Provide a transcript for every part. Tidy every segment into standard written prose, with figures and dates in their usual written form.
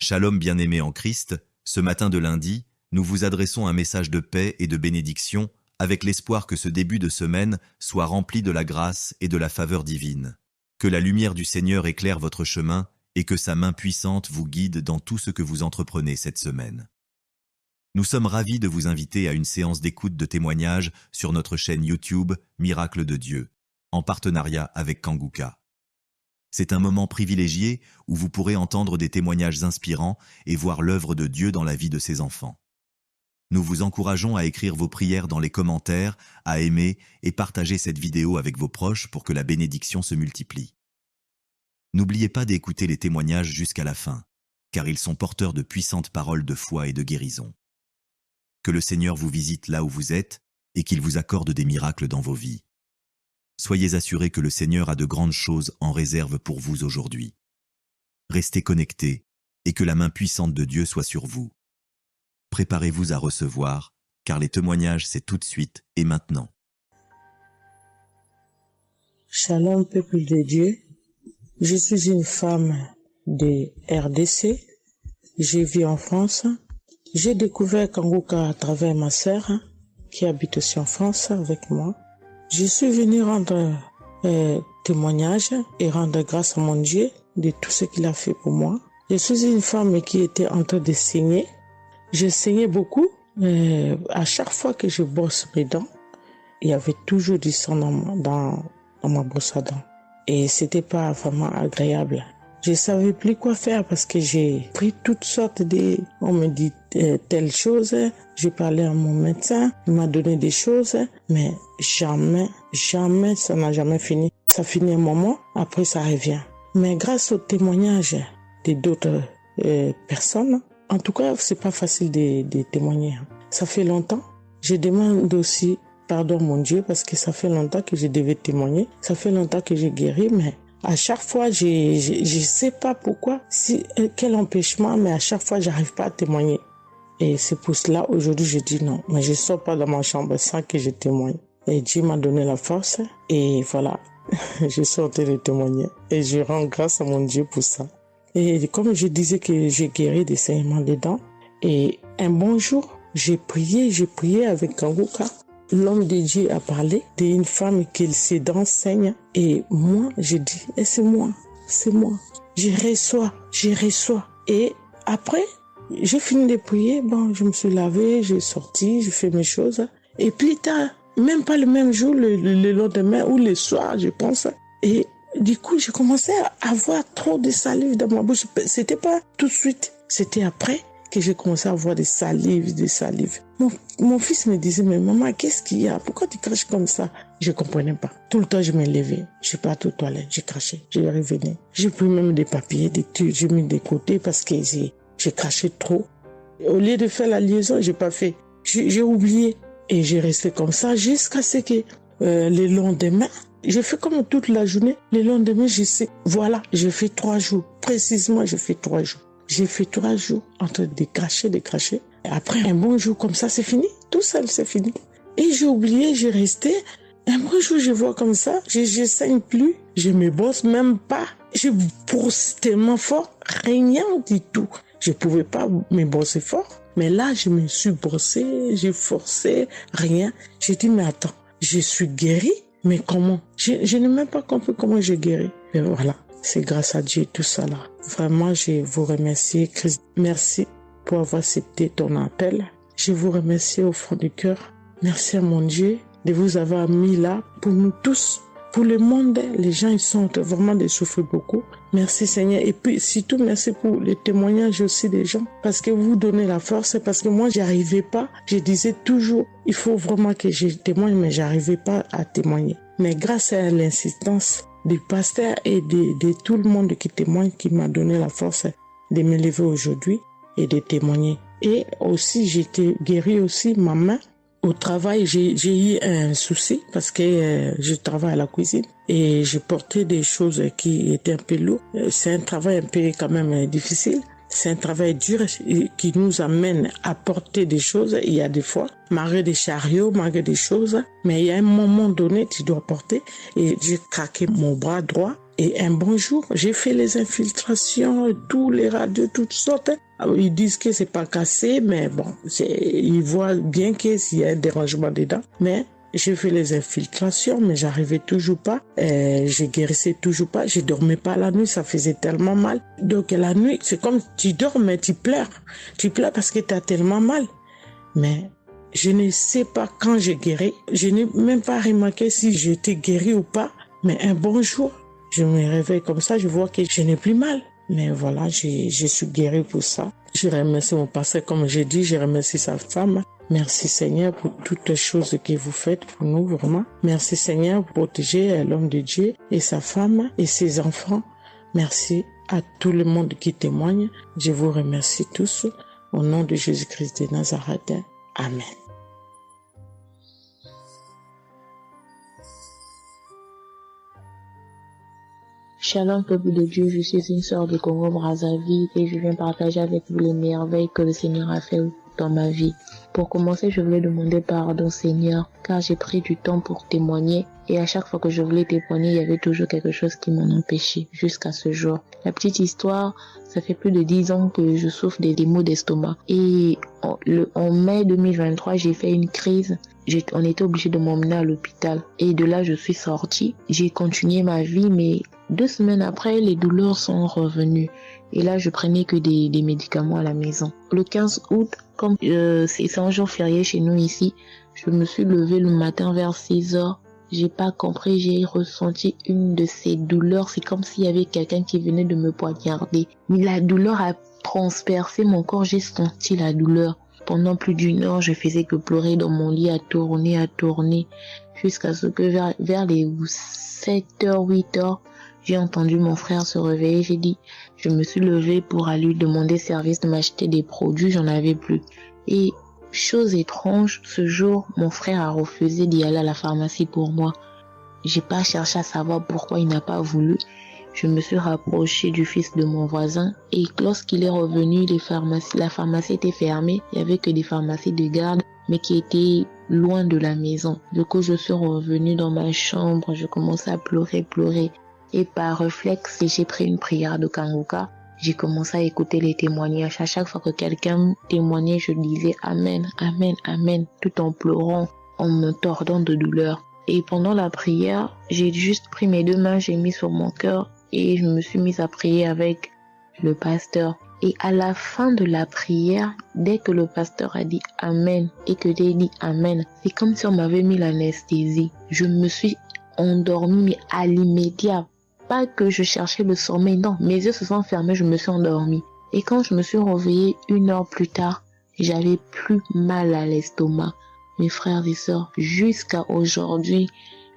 Shalom bien-aimés en Christ, ce matin de lundi, nous vous adressons un message de paix et de bénédiction avec l'espoir que ce début de semaine soit rempli de la grâce et de la faveur divine. Que la lumière du Seigneur éclaire votre chemin et que sa main puissante vous guide dans tout ce que vous entreprenez cette semaine. Nous sommes ravis de vous inviter à une séance d'écoute de témoignages sur notre chaîne YouTube Miracle de Dieu, en partenariat avec Kanguka. C'est un moment privilégié où vous pourrez entendre des témoignages inspirants et voir l'œuvre de Dieu dans la vie de ses enfants. Nous vous encourageons à écrire vos prières dans les commentaires, à aimer et partager cette vidéo avec vos proches pour que la bénédiction se multiplie. N'oubliez pas d'écouter les témoignages jusqu'à la fin, car ils sont porteurs de puissantes paroles de foi et de guérison. Que le Seigneur vous visite là où vous êtes et qu'il vous accorde des miracles dans vos vies. Soyez assurés que le Seigneur a de grandes choses en réserve pour vous aujourd'hui. Restez connectés et que la main puissante de Dieu soit sur vous. Préparez-vous à recevoir, car les témoignages, c'est tout de suite et maintenant. Shalom, peuple de Dieu. Je suis une femme de RDC. Je vis en France. J'ai découvert Kanguka à travers ma sœur qui habite aussi en France avec moi. Je suis venue rendre témoignage et rendre grâce à mon Dieu de tout ce qu'il a fait pour moi. Je suis une femme qui était en train de saigner. Je saignais beaucoup. À chaque fois que je brosse mes dents, il y avait toujours du sang dans ma brosse à dents. Et c'était pas vraiment agréable. Je savais plus quoi faire parce que j'ai pris toutes sortes de... On me dit telle chose, j'ai parlé à mon médecin, il m'a donné des choses, mais jamais, ça n'a jamais fini. Ça finit un moment, après ça revient. Mais grâce au témoignage d'autres personnes, en tout cas, c'est pas facile de témoigner. Ça fait longtemps. Je demande aussi pardon mon Dieu parce que ça fait longtemps que je devais témoigner. Ça fait longtemps que j'ai guéri, mais à chaque fois, je sais pas pourquoi, quel empêchement, mais à chaque fois, j'arrive pas à témoigner. Et c'est pour cela, aujourd'hui, je dis non. Mais je sors pas de ma chambre sans que je témoigne. Et Dieu m'a donné la force. Et voilà, je sortais de témoigner. Et je rends grâce à mon Dieu pour ça. Et comme je disais que j'ai guéri des saignements des dents. Et un bon jour, j'ai prié avec Kanguka. L'homme de Dieu a parlé d'une femme qui ses dents saignent. Et moi, je dis, c'est moi. Je reçois. Et après, j'ai fini de prier. Bon, je me suis lavé, j'ai sorti, j'ai fait mes choses. Et plus tard, même pas le même jour, le lendemain ou le soir, je pense. Et du coup, j'ai commencé à avoir trop de salive dans ma bouche. C'était pas tout de suite, c'était après que j'ai commencé à avoir des salives. Mon fils me disait, mais maman, qu'est-ce qu'il y a? Pourquoi tu craches comme ça? Je comprenais pas. Tout le temps, je me levais. Je partais aux toilettes, j'ai craché, je revenais. J'ai pris même des papiers, des trucs, j'ai mis de côté parce que j'ai craché trop. Au lieu de faire la liaison, j'ai pas fait. J'ai oublié. Et j'ai resté comme ça jusqu'à ce que le lendemain, j'ai fait comme toute la journée. Le lendemain, je sais, voilà, j'ai fait 3 jours. Précisément, j'ai fait 3 jours. J'ai fait 3 jours en train de cracher. Et après, un bon jour comme ça, c'est fini. Tout seul, c'est fini. Et j'ai oublié, j'ai resté. Un bon jour, je vois comme ça, je saigne plus. Je me brosse même pas. Je brosse tellement fort, rien du tout. Je pouvais pas me brosser fort. Mais là, je me suis brossé, j'ai forcé, rien. J'ai dit, mais attends, je suis guérie, mais comment? Je n'ai même pas compris comment j'ai guéri. Mais voilà, c'est grâce à Dieu tout ça là. Vraiment, je vous remercie, Christ. Merci pour avoir accepté ton appel. Je vous remercie au fond du cœur. Merci à mon Dieu de vous avoir mis là pour nous tous. Pour le monde, les gens ils sont vraiment de souffrir beaucoup. Merci Seigneur. Et puis surtout merci pour les témoignages aussi des gens. Parce que vous donnez la force. Parce que moi, j'arrivais pas. Je disais toujours, il faut vraiment que je témoigne, mais j'arrivais pas à témoigner. Mais grâce à l'insistance du pasteur et de tout le monde qui témoigne, qui m'a donné la force de me lever aujourd'hui et de témoigner. Et aussi, j'étais guérie aussi, ma main. Au travail, j'ai eu un souci parce que je travaille à la cuisine et je portais des choses qui étaient un peu lourdes. C'est un travail un peu quand même difficile. C'est un travail dur qui nous amène à porter des choses. Il y a des fois, malgré des chariots, malgré des choses, mais il y a un moment donné, tu dois porter. Et j'ai craqué mon bras droit. Et un bon jour, j'ai fait les infiltrations, tous les radios, toutes sortes. Ils disent que c'est pas cassé, mais bon, ils voient bien qu'il y a un dérangement dedans. Mais j'ai fait les infiltrations, mais j'arrivais toujours pas. Je guérissais toujours pas. Je dormais pas la nuit, ça faisait tellement mal. Donc la nuit, c'est comme tu dors, mais tu pleures. Tu pleures parce que tu as tellement mal. Mais je ne sais pas quand j'ai guéri. Je n'ai même pas remarqué si j'étais guéri ou pas. Mais un bon jour, je me réveille comme ça, je vois que je n'ai plus mal. Mais voilà, je suis guéri pour ça. Je remercie mon pasteur, comme j'ai dit, je remercie sa femme. Merci Seigneur pour toutes les choses que vous faites pour nous, vraiment. Merci Seigneur pour protéger l'homme de Dieu et sa femme et ses enfants. Merci à tout le monde qui témoigne. Je vous remercie tous. Au nom de Jésus-Christ de Nazareth. Amen. Shalom peuple de Dieu, je suis une sœur de Congo-Brazzaville et je viens partager avec vous les merveilles que le Seigneur a fait dans ma vie. Pour commencer, je voulais demander pardon Seigneur, car j'ai pris du temps pour témoigner et à chaque fois que je voulais témoigner, il y avait toujours quelque chose qui m'en empêchait jusqu'à ce jour. La petite histoire, ça fait plus de 10 ans que je souffre des maux d'estomac et en mai 2023, j'ai fait une crise. On était obligé de m'emmener à l'hôpital et de là, je suis sortie. J'ai continué ma vie, mais 2 semaines après, les douleurs sont revenues. Et là, je prenais que des médicaments à la maison. Le 15 août, comme c'est un jour férié chez nous ici, je me suis levée le matin vers 6 heures. J'ai pas compris, j'ai ressenti une de ces douleurs. C'est comme s'il y avait quelqu'un qui venait de me poignarder. Mais la douleur a transpercé mon corps, j'ai senti la douleur. Pendant plus d'1 heure, je faisais que pleurer dans mon lit, à tourner, jusqu'à ce que vers les 7h, 8h, j'ai entendu mon frère se réveiller. Je me suis levée pour aller lui demander service de m'acheter des produits, j'en avais plus. Et chose étrange, ce jour, mon frère a refusé d'y aller à la pharmacie pour moi. J'ai pas cherché à savoir pourquoi il n'a pas voulu. Je me suis rapprochée du fils de mon voisin et lorsqu'il est revenu, la pharmacie était fermée. Il y avait que des pharmacies de garde, mais qui étaient loin de la maison. Du coup, je suis revenue dans ma chambre, je commençais à pleurer. Et par réflexe, j'ai pris une prière de Kangoka. J'ai commencé à écouter les témoignages. À chaque fois que quelqu'un témoignait, je disais Amen, Amen, Amen, tout en pleurant, en me tordant de douleur. Et pendant la prière, j'ai juste pris mes 2 mains, j'ai mis sur mon cœur et je me suis mise à prier avec le pasteur. Et à la fin de la prière, dès que le pasteur a dit Amen et que j'ai dit Amen, c'est comme si on m'avait mis l'anesthésie. Je me suis endormie, mais à l'immédiat. Pas que je cherchais le sommeil, non, mes yeux se sont fermés, je me suis endormie. Et quand je me suis réveillée 1 heure plus tard, j'avais plus mal à l'estomac. Mes frères et sœurs, jusqu'à aujourd'hui,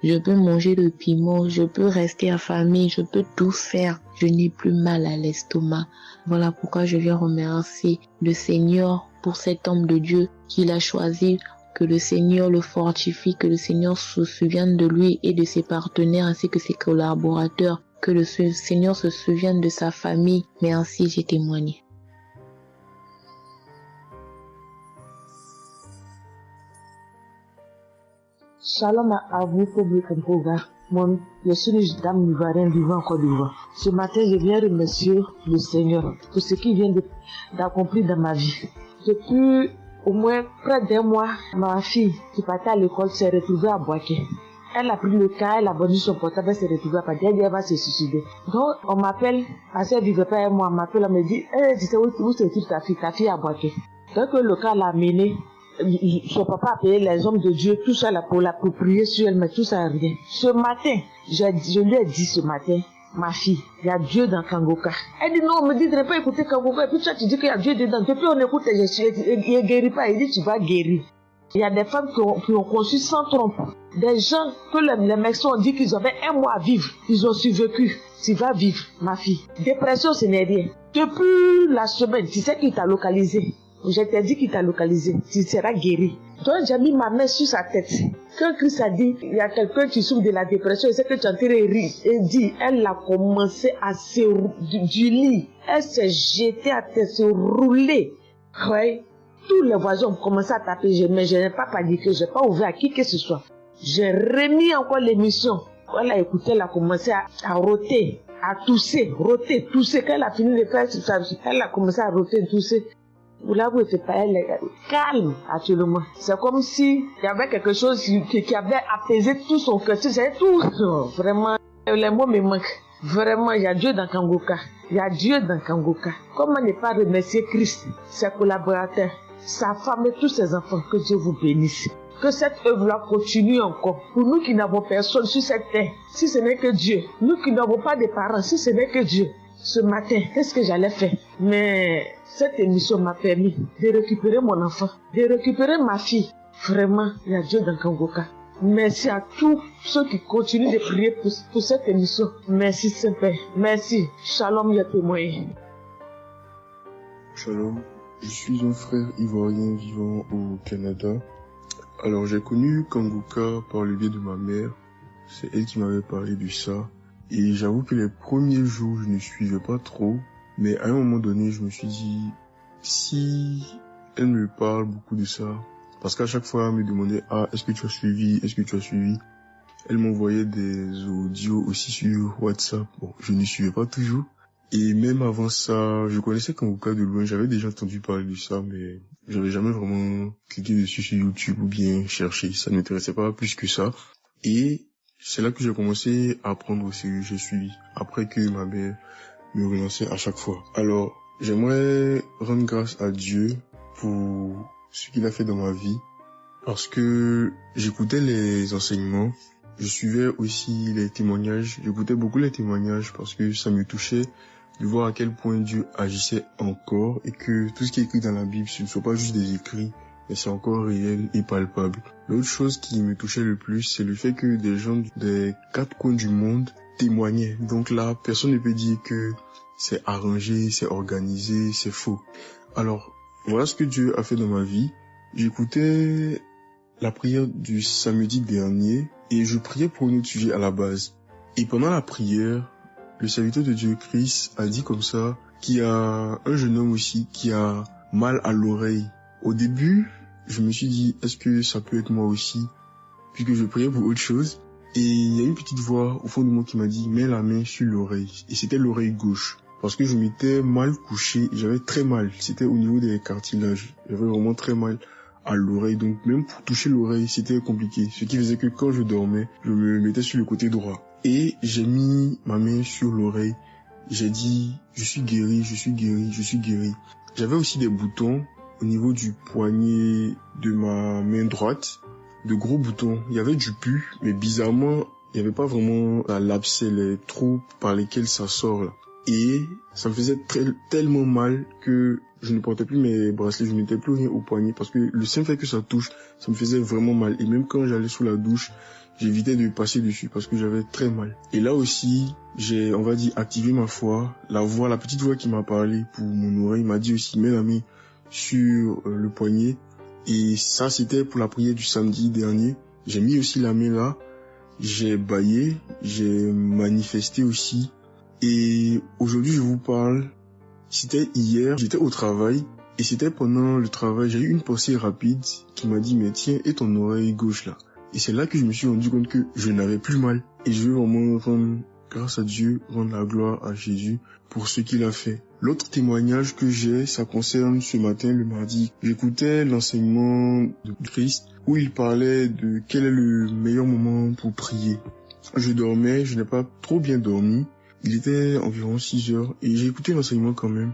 je peux manger le piment, je peux rester affamée, je peux tout faire. Je n'ai plus mal à l'estomac. Voilà pourquoi je viens remercier le Seigneur pour cet homme de Dieu qu'il a choisi. Que le Seigneur le fortifie, que le Seigneur se souvienne de lui et de ses partenaires ainsi que ses collaborateurs. Que le Seigneur se souvienne de sa famille. Mais ainsi j'ai témoigné. Shalom à vous, peuple Congo. Moi, je suis une dame ivoirienne vivant en Côte d'Ivoire. Ce matin, je viens remercier le Seigneur pour ce qu'il vient d'accomplir dans ma vie. Depuis au moins près d'1 mois, ma fille qui partait à l'école s'est retrouvée à Boaké. Elle a pris le cas, elle a vendu son portable, elle s'est retrouvée à Paris, elle va se suicider. Donc, on m'appelle, parce qu'elle vivait pas avec moi, on m'appelle, on me dit, tu sais où se trouve ta fille à Boaké. Donc, le cas l'a amené, son papa a payé les hommes de Dieu, tout ça là, pour prier sur elle, mais tout ça rien. Ce matin, je lui ai dit ce matin, ma fille, il y a Dieu dans Kangoka. Elle dit non, on me dit de ne pas écouter Kangoka. Et puis toi, tu dis qu'il y a Dieu dedans. Depuis on écoute, il ne guérit pas. Il dit tu vas guérir. Il y a des femmes qui ont conçu sans trompe. Des gens que les médecins ont dit qu'ils avaient 1 mois à vivre. Ils ont survécu. Tu vas vivre, ma fille. Dépression, ce n'est rien. Depuis la semaine, tu sais qui t'a localisé. Je t'ai dit qu'il t'a localisé. Tu seras guéri. Donc j'ai mis ma main sur sa tête. Quand Christ a dit, il y a quelqu'un qui souffre de la dépression, et c'est que tu es en train de rire. Et dit, elle a commencé à se du lit. Elle s'est jetée à terre, se rouler. Ouais. Tous les voisins ont commencé à taper, mais je n'ai pas paniqué, je n'ai pas ouvert à qui que ce soit. J'ai remis encore l'émission. Quand elle a écouté, elle a commencé à roter, à tousser. Quand elle a fini de faire ça, elle a commencé à roter, tousser. Vous l'avez c'est pas elle est calme actuellement. C'est comme si il y avait quelque chose qui avait apaisé tout son cœur. C'est tout. Vraiment, les mots me manquent. Vraiment, il y a Dieu dans Kangoka. Il y a Dieu dans Kangoka. Comment ne pas remercier Christ, ses collaborateurs, sa femme et tous ses enfants. Que Dieu vous bénisse. Que cette œuvre-là continue encore. Pour nous qui n'avons personne sur cette terre, si ce n'est que Dieu. Nous qui n'avons pas de parents, si ce n'est que Dieu. Ce matin, qu'est-ce que j'allais faire? Mais cette émission m'a permis de récupérer mon enfant, de récupérer ma fille. Vraiment, il y a Dieu dans Kangoka. Merci à tous ceux qui continuent de prier pour cette émission. Merci Saint-Père. Merci. Shalom, les témoins. Shalom. Je suis un frère ivoirien vivant au Canada. Alors, j'ai connu Kangoka par le biais de ma mère. C'est elle qui m'avait parlé de ça. Et j'avoue que les premiers jours, je ne suivais pas trop. Mais à un moment donné, je me suis dit, si elle me parle beaucoup de ça, parce qu'à chaque fois, elle me demandait, est-ce que tu as suivi? Elle m'envoyait des audios aussi sur WhatsApp. Bon, je ne suivais pas toujours. Et même avant ça, je connaissais Kangoka de loin. J'avais déjà entendu parler de ça, mais j'avais jamais vraiment cliqué dessus sur YouTube ou bien cherché. Ça ne m'intéressait pas plus que ça. Et c'est là que j'ai commencé à apprendre au sérieux. J'ai suivi. Après que ma mère me relançait à chaque fois. Alors, j'aimerais rendre grâce à Dieu pour ce qu'il a fait dans ma vie. Parce que j'écoutais les enseignements. Je suivais aussi les témoignages. J'écoutais beaucoup les témoignages parce que ça me touchait de voir à quel point Dieu agissait encore et que tout ce qui est écrit dans la Bible, ce ne sont pas juste des écrits, mais c'est encore réel et palpable. L'autre chose qui me touchait le plus, c'est le fait que des gens des 4 coins du monde témoignaient. Donc là, personne ne peut dire que c'est arrangé, c'est organisé, c'est faux. Alors, voilà ce que Dieu a fait dans ma vie. J'écoutais la prière du samedi dernier et je priais pour un autre sujet à la base. Et pendant la prière, le serviteur de Dieu Christ a dit comme ça qu'il y a un jeune homme aussi qui a mal à l'oreille. Au début, je me suis dit, est-ce que ça peut être moi aussi? Puisque je priais pour autre chose. Et il y a une petite voix au fond de moi qui m'a dit, mets la main sur l'oreille. Et c'était l'oreille gauche. Parce que je m'étais mal couché et j'avais très mal. C'était au niveau des cartilages. J'avais vraiment très mal à l'oreille. Donc même pour toucher l'oreille, c'était compliqué. Ce qui faisait que quand je dormais, je me mettais sur le côté droit. Et j'ai mis ma main sur l'oreille. J'ai dit, je suis guéri. J'avais aussi des boutons au niveau du poignet de ma main droite. De gros boutons. Il y avait du pus, mais bizarrement, il n'y avait pas vraiment l'abcès, les trous par lesquels ça sort là. Et ça me faisait tellement mal que je ne portais plus mes bracelets, je ne mettais plus rien au poignet parce que le simple fait que ça touche, ça me faisait vraiment mal. Et même quand j'allais sous la douche, j'évitais de passer dessus parce que j'avais très mal. Et là aussi, j'ai, on va dire, activé ma foi. La petite voix qui m'a parlé pour mon oreille m'a dit aussi, mets la main sur le poignet. Et ça, c'était pour la prière du samedi dernier. J'ai mis aussi la main là. J'ai baillé, j'ai manifesté aussi. Et aujourd'hui, je vous parle, c'était hier, j'étais au travail, et c'était pendant le travail, j'ai eu une pensée rapide qui m'a dit, mais tiens, et ton oreille gauche là? Et c'est là que je me suis rendu compte que je n'avais plus mal. Et je veux vraiment rendre grâce à Dieu, rendre la gloire à Jésus pour ce qu'il a fait. L'autre témoignage que j'ai, ça concerne ce matin, le mardi. J'écoutais l'enseignement de Christ où il parlait de quel est le meilleur moment pour prier. Je dormais, je n'ai pas trop bien dormi. Il était environ 6 heures et j'ai écouté l'enseignement quand même.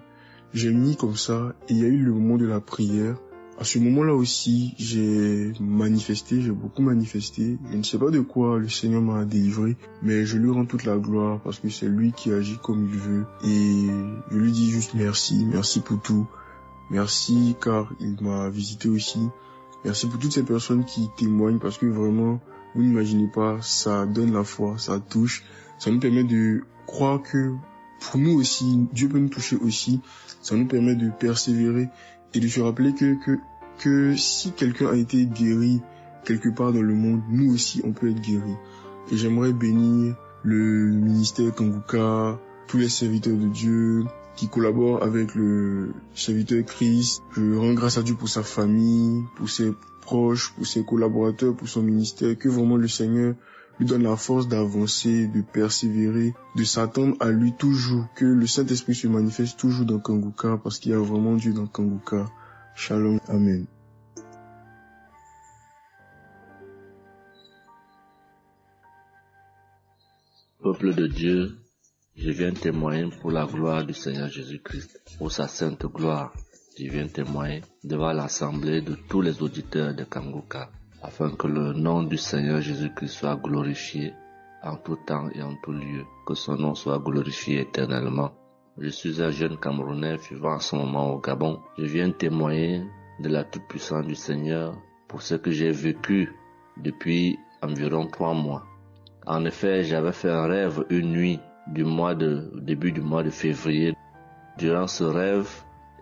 J'ai mis comme ça et il y a eu le moment de la prière. À ce moment-là aussi, j'ai beaucoup manifesté. Je ne sais pas de quoi le Seigneur m'a délivré, mais je lui rends toute la gloire parce que c'est lui qui agit comme il veut. Et je lui dis juste merci pour tout. Merci car il m'a visité aussi. Merci pour toutes ces personnes qui témoignent parce que vraiment, vous n'imaginez pas, ça donne la foi, ça touche. Ça nous permet de croire que pour nous aussi, Dieu peut nous toucher aussi. Ça nous permet de persévérer et de se rappeler que si quelqu'un a été guéri quelque part dans le monde, nous aussi on peut être guéri. Et j'aimerais bénir le ministère Kangoka, tous les serviteurs de Dieu qui collaborent avec le serviteur Christ. Je rends grâce à Dieu pour sa famille, pour ses proches, pour ses collaborateurs, pour son ministère. Que vraiment le Seigneur lui donne la force d'avancer, de persévérer, de s'attendre à lui toujours, que le Saint-Esprit se manifeste toujours dans Kanguka, parce qu'il y a vraiment Dieu dans Kanguka. Shalom, amen. Peuple de Dieu, je viens témoigner pour la gloire du Seigneur Jésus-Christ, pour sa sainte gloire. Je viens témoigner devant l'assemblée de tous les auditeurs de Kanguka, afin que le nom du Seigneur Jésus-Christ soit glorifié en tout temps et en tout lieu, que son nom soit glorifié éternellement. Je suis un jeune Camerounais vivant en ce moment au Gabon. Je viens témoigner de la toute-puissance du Seigneur pour ce que j'ai vécu depuis environ 3 mois. En effet, j'avais fait un rêve une nuit début du mois de février. Durant ce rêve,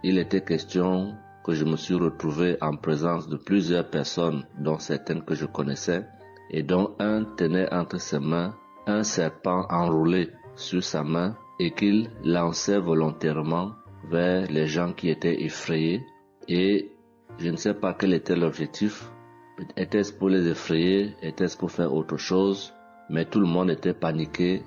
il était question que je me suis retrouvé en présence de plusieurs personnes, dont certaines que je connaissais, et dont un tenait entre ses mains un serpent enroulé sur sa main et qu'il lançait volontairement vers les gens qui étaient effrayés. Et je ne sais pas quel était l'objectif. Était-ce pour les effrayer? Était-ce pour faire autre chose? Mais tout le monde était paniqué.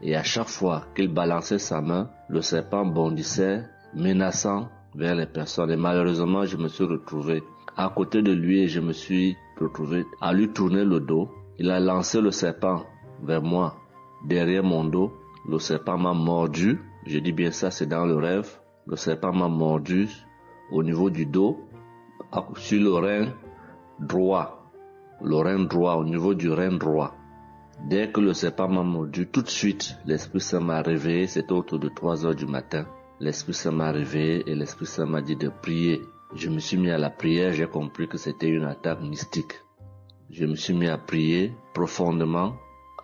Et à chaque fois qu'il balançait sa main, le serpent bondissait, menaçant vers les personnes. Et malheureusement, je me suis retrouvé à côté de lui et je me suis retrouvé à lui tourner le dos. Il a lancé le serpent vers moi, derrière mon dos. Le serpent m'a mordu. Je dis bien ça, c'est dans le rêve. Le serpent m'a mordu au niveau du dos, sur le rein droit. Le rein droit, au niveau du rein droit. Dès que le serpent m'a mordu, tout de suite, l'Esprit Saint m'a réveillé. C'était autour de 3 heures du matin. L'Esprit Saint m'a réveillé et l'Esprit Saint m'a dit de prier. Je me suis mis à la prière, j'ai compris que c'était une attaque mystique. Je me suis mis à prier profondément,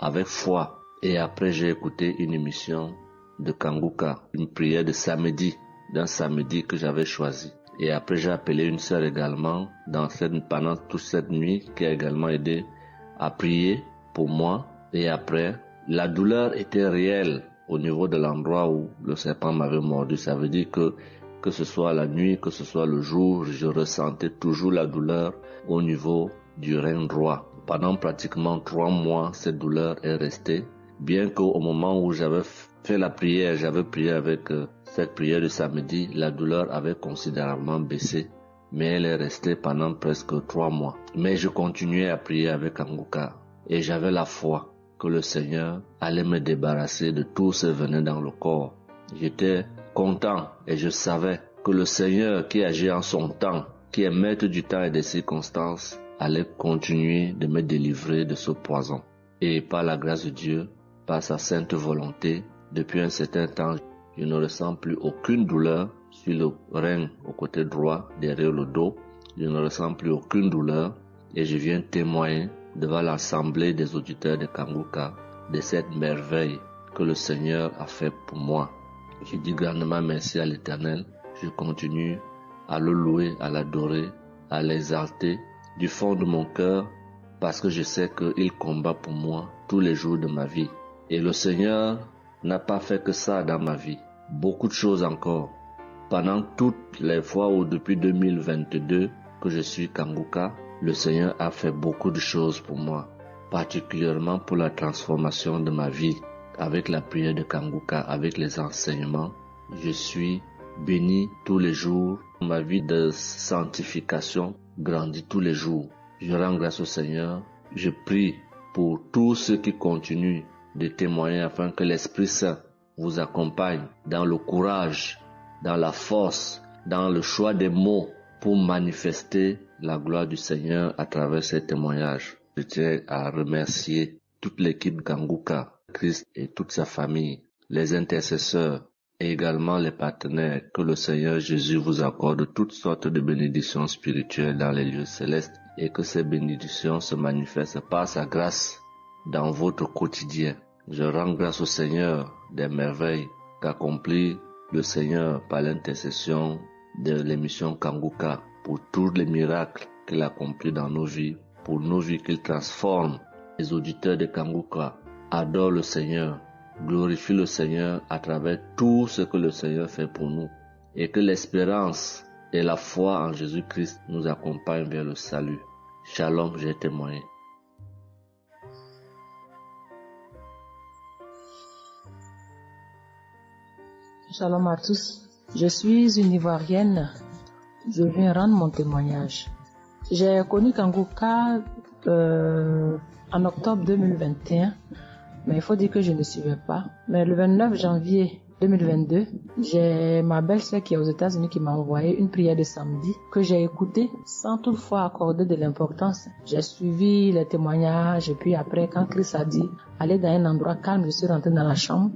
avec foi. Et après, j'ai écouté une émission de Kanguka, une prière de samedi, d'un samedi que j'avais choisi. Et après, j'ai appelé une sœur également pendant toute cette nuit qui a également aidé à prier pour moi. Et après, la douleur était réelle au niveau de l'endroit où le serpent m'avait mordu. Ça veut dire que ce soit la nuit, que ce soit le jour, je ressentais toujours la douleur au niveau du rein droit. Pendant pratiquement 3 mois, cette douleur est restée. Bien qu'au moment où j'avais fait la prière, j'avais prié avec cette prière de samedi, la douleur avait considérablement baissé. Mais elle est restée pendant presque 3 mois. Mais je continuais à prier avec Kanguka. Et j'avais la foi que le Seigneur allait me débarrasser de tout ce venin dans le corps. J'étais content et je savais que le Seigneur qui agit en son temps, qui est maître du temps et des circonstances, allait continuer de me délivrer de ce poison. Et par la grâce de Dieu, par sa sainte volonté, depuis un certain temps, je ne ressens plus aucune douleur sur le rein au côté droit, derrière le dos. Je ne ressens plus aucune douleur et je viens témoigner devant l'assemblée des auditeurs de Kanguka de cette merveille que le Seigneur a fait pour moi. Je dis grandement merci à l'Éternel. Je continue à le louer, à l'adorer, à l'exalter du fond de mon cœur parce que je sais qu'il combat pour moi tous les jours de ma vie. Et le Seigneur n'a pas fait que ça dans ma vie. Beaucoup de choses encore. Pendant toutes les fois où depuis 2022 que je suis Kanguka, le Seigneur a fait beaucoup de choses pour moi, particulièrement pour la transformation de ma vie. Avec la prière de Kanguka, avec les enseignements, je suis béni tous les jours. Ma vie de sanctification grandit tous les jours. Je rends grâce au Seigneur. Je prie pour tous ceux qui continuent de témoigner afin que l'Esprit Saint vous accompagne dans le courage, dans la force, dans le choix des mots pour manifester la gloire du Seigneur à travers ces témoignages. Je tiens à remercier toute l'équipe Kanguka, Christ et toute sa famille, les intercesseurs et également les partenaires. Que le Seigneur Jésus vous accorde toutes sortes de bénédictions spirituelles dans les lieux célestes et que ces bénédictions se manifestent par sa grâce dans votre quotidien. Je rends grâce au Seigneur des merveilles qu'accomplit le Seigneur par l'intercession de l'émission Kanguka pour tous les miracles qu'il accomplit dans nos vies, pour nos vies qu'il transforme. Les auditeurs de Kanguka adorent le Seigneur, glorifient le Seigneur à travers tout ce que le Seigneur fait pour nous et que l'espérance et la foi en Jésus-Christ nous accompagnent vers le salut. Shalom, j'ai témoigné. Shalom à tous. Je suis une Ivoirienne. Je viens rendre mon témoignage. J'ai connu Kangouka en octobre 2021, mais il faut dire que je ne suivais pas. Mais le 29 janvier 2022, j'ai ma belle-sœur qui est aux États-Unis qui m'a envoyé une prière de samedi que j'ai écoutée sans toutefois accorder de l'importance. J'ai suivi les témoignages et puis après, quand Christ a dit aller dans un endroit calme, je suis rentrée dans la chambre.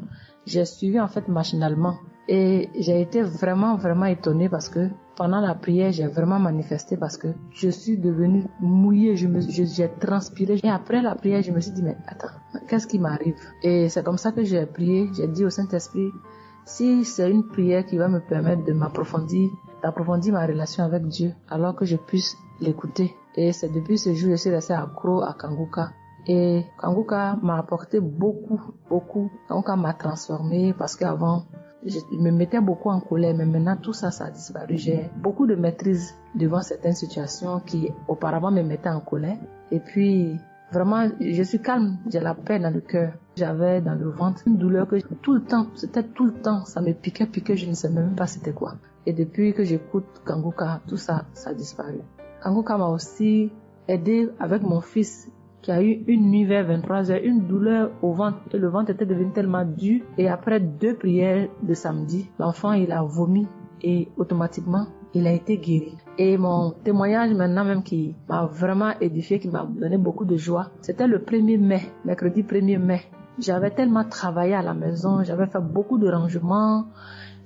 J'ai suivi en fait machinalement et j'ai été vraiment étonnée parce que pendant la prière, j'ai vraiment manifesté parce que je suis devenue mouillée, j'ai transpiré. Et après la prière, je me suis dit, mais attends, qu'est-ce qui m'arrive? Et c'est comme ça que j'ai prié, j'ai dit au Saint-Esprit, si c'est une prière qui va me permettre d'approfondir ma relation avec Dieu, alors que je puisse l'écouter. Et c'est depuis ce jour que je suis restée accro à Kangouka. Et Kangouka m'a apporté beaucoup. Kangouka m'a transformée parce qu'avant, je me mettais beaucoup en colère, mais maintenant tout ça a disparu. J'ai beaucoup de maîtrise devant certaines situations qui auparavant me mettaient en colère. Et puis, vraiment, je suis calme, j'ai la paix dans le cœur. J'avais dans le ventre une douleur que c'était tout le temps, ça me piquait, je ne sais même pas c'était quoi. Et depuis que j'écoute Kangouka, tout ça a disparu. Kangouka m'a aussi aidé avec mon fils qui a eu une nuit vers 23h, une douleur au ventre, et le ventre était devenu tellement dur. Et après 2 prières de samedi, l'enfant il a vomi et automatiquement il a été guéri. Et mon témoignage maintenant même qui m'a vraiment édifié, qui m'a donné beaucoup de joie, c'était le 1er mai, mercredi 1er mai. J'avais tellement travaillé à la maison, j'avais fait beaucoup de rangements,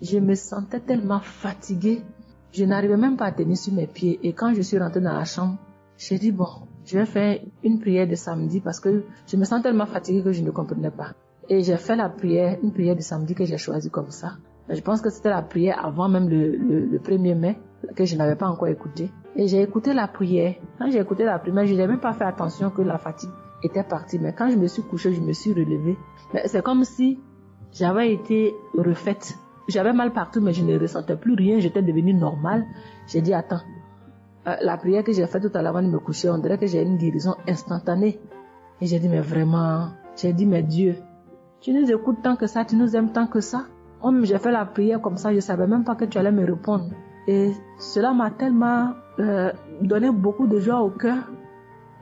je me sentais tellement fatiguée, je n'arrivais même pas à tenir sur mes pieds. Et quand je suis rentrée dans la chambre, j'ai dit bon, je vais faire une prière de samedi parce que je me sens tellement fatiguée que je ne comprenais pas. Et j'ai fait une prière de samedi que j'ai choisie comme ça. Mais je pense que c'était la prière avant même le 1er mai que je n'avais pas encore écouté. Et j'ai écouté la prière. Quand j'ai écouté la prière, je n'avais même pas fait attention que la fatigue était partie. Mais quand je me suis couchée, je me suis relevée. Mais c'est comme si j'avais été refaite. J'avais mal partout, mais je ne ressentais plus rien. J'étais devenue normale. J'ai dit, attends. La prière que j'ai faite tout à l'heure avant de me coucher, on dirait que j'ai une guérison instantanée. Et j'ai dit, mais vraiment, mais Dieu, tu nous écoutes tant que ça, tu nous aimes tant que ça. J'ai fait la prière comme ça, je ne savais même pas que tu allais me répondre. Et cela m'a tellement donné beaucoup de joie au cœur.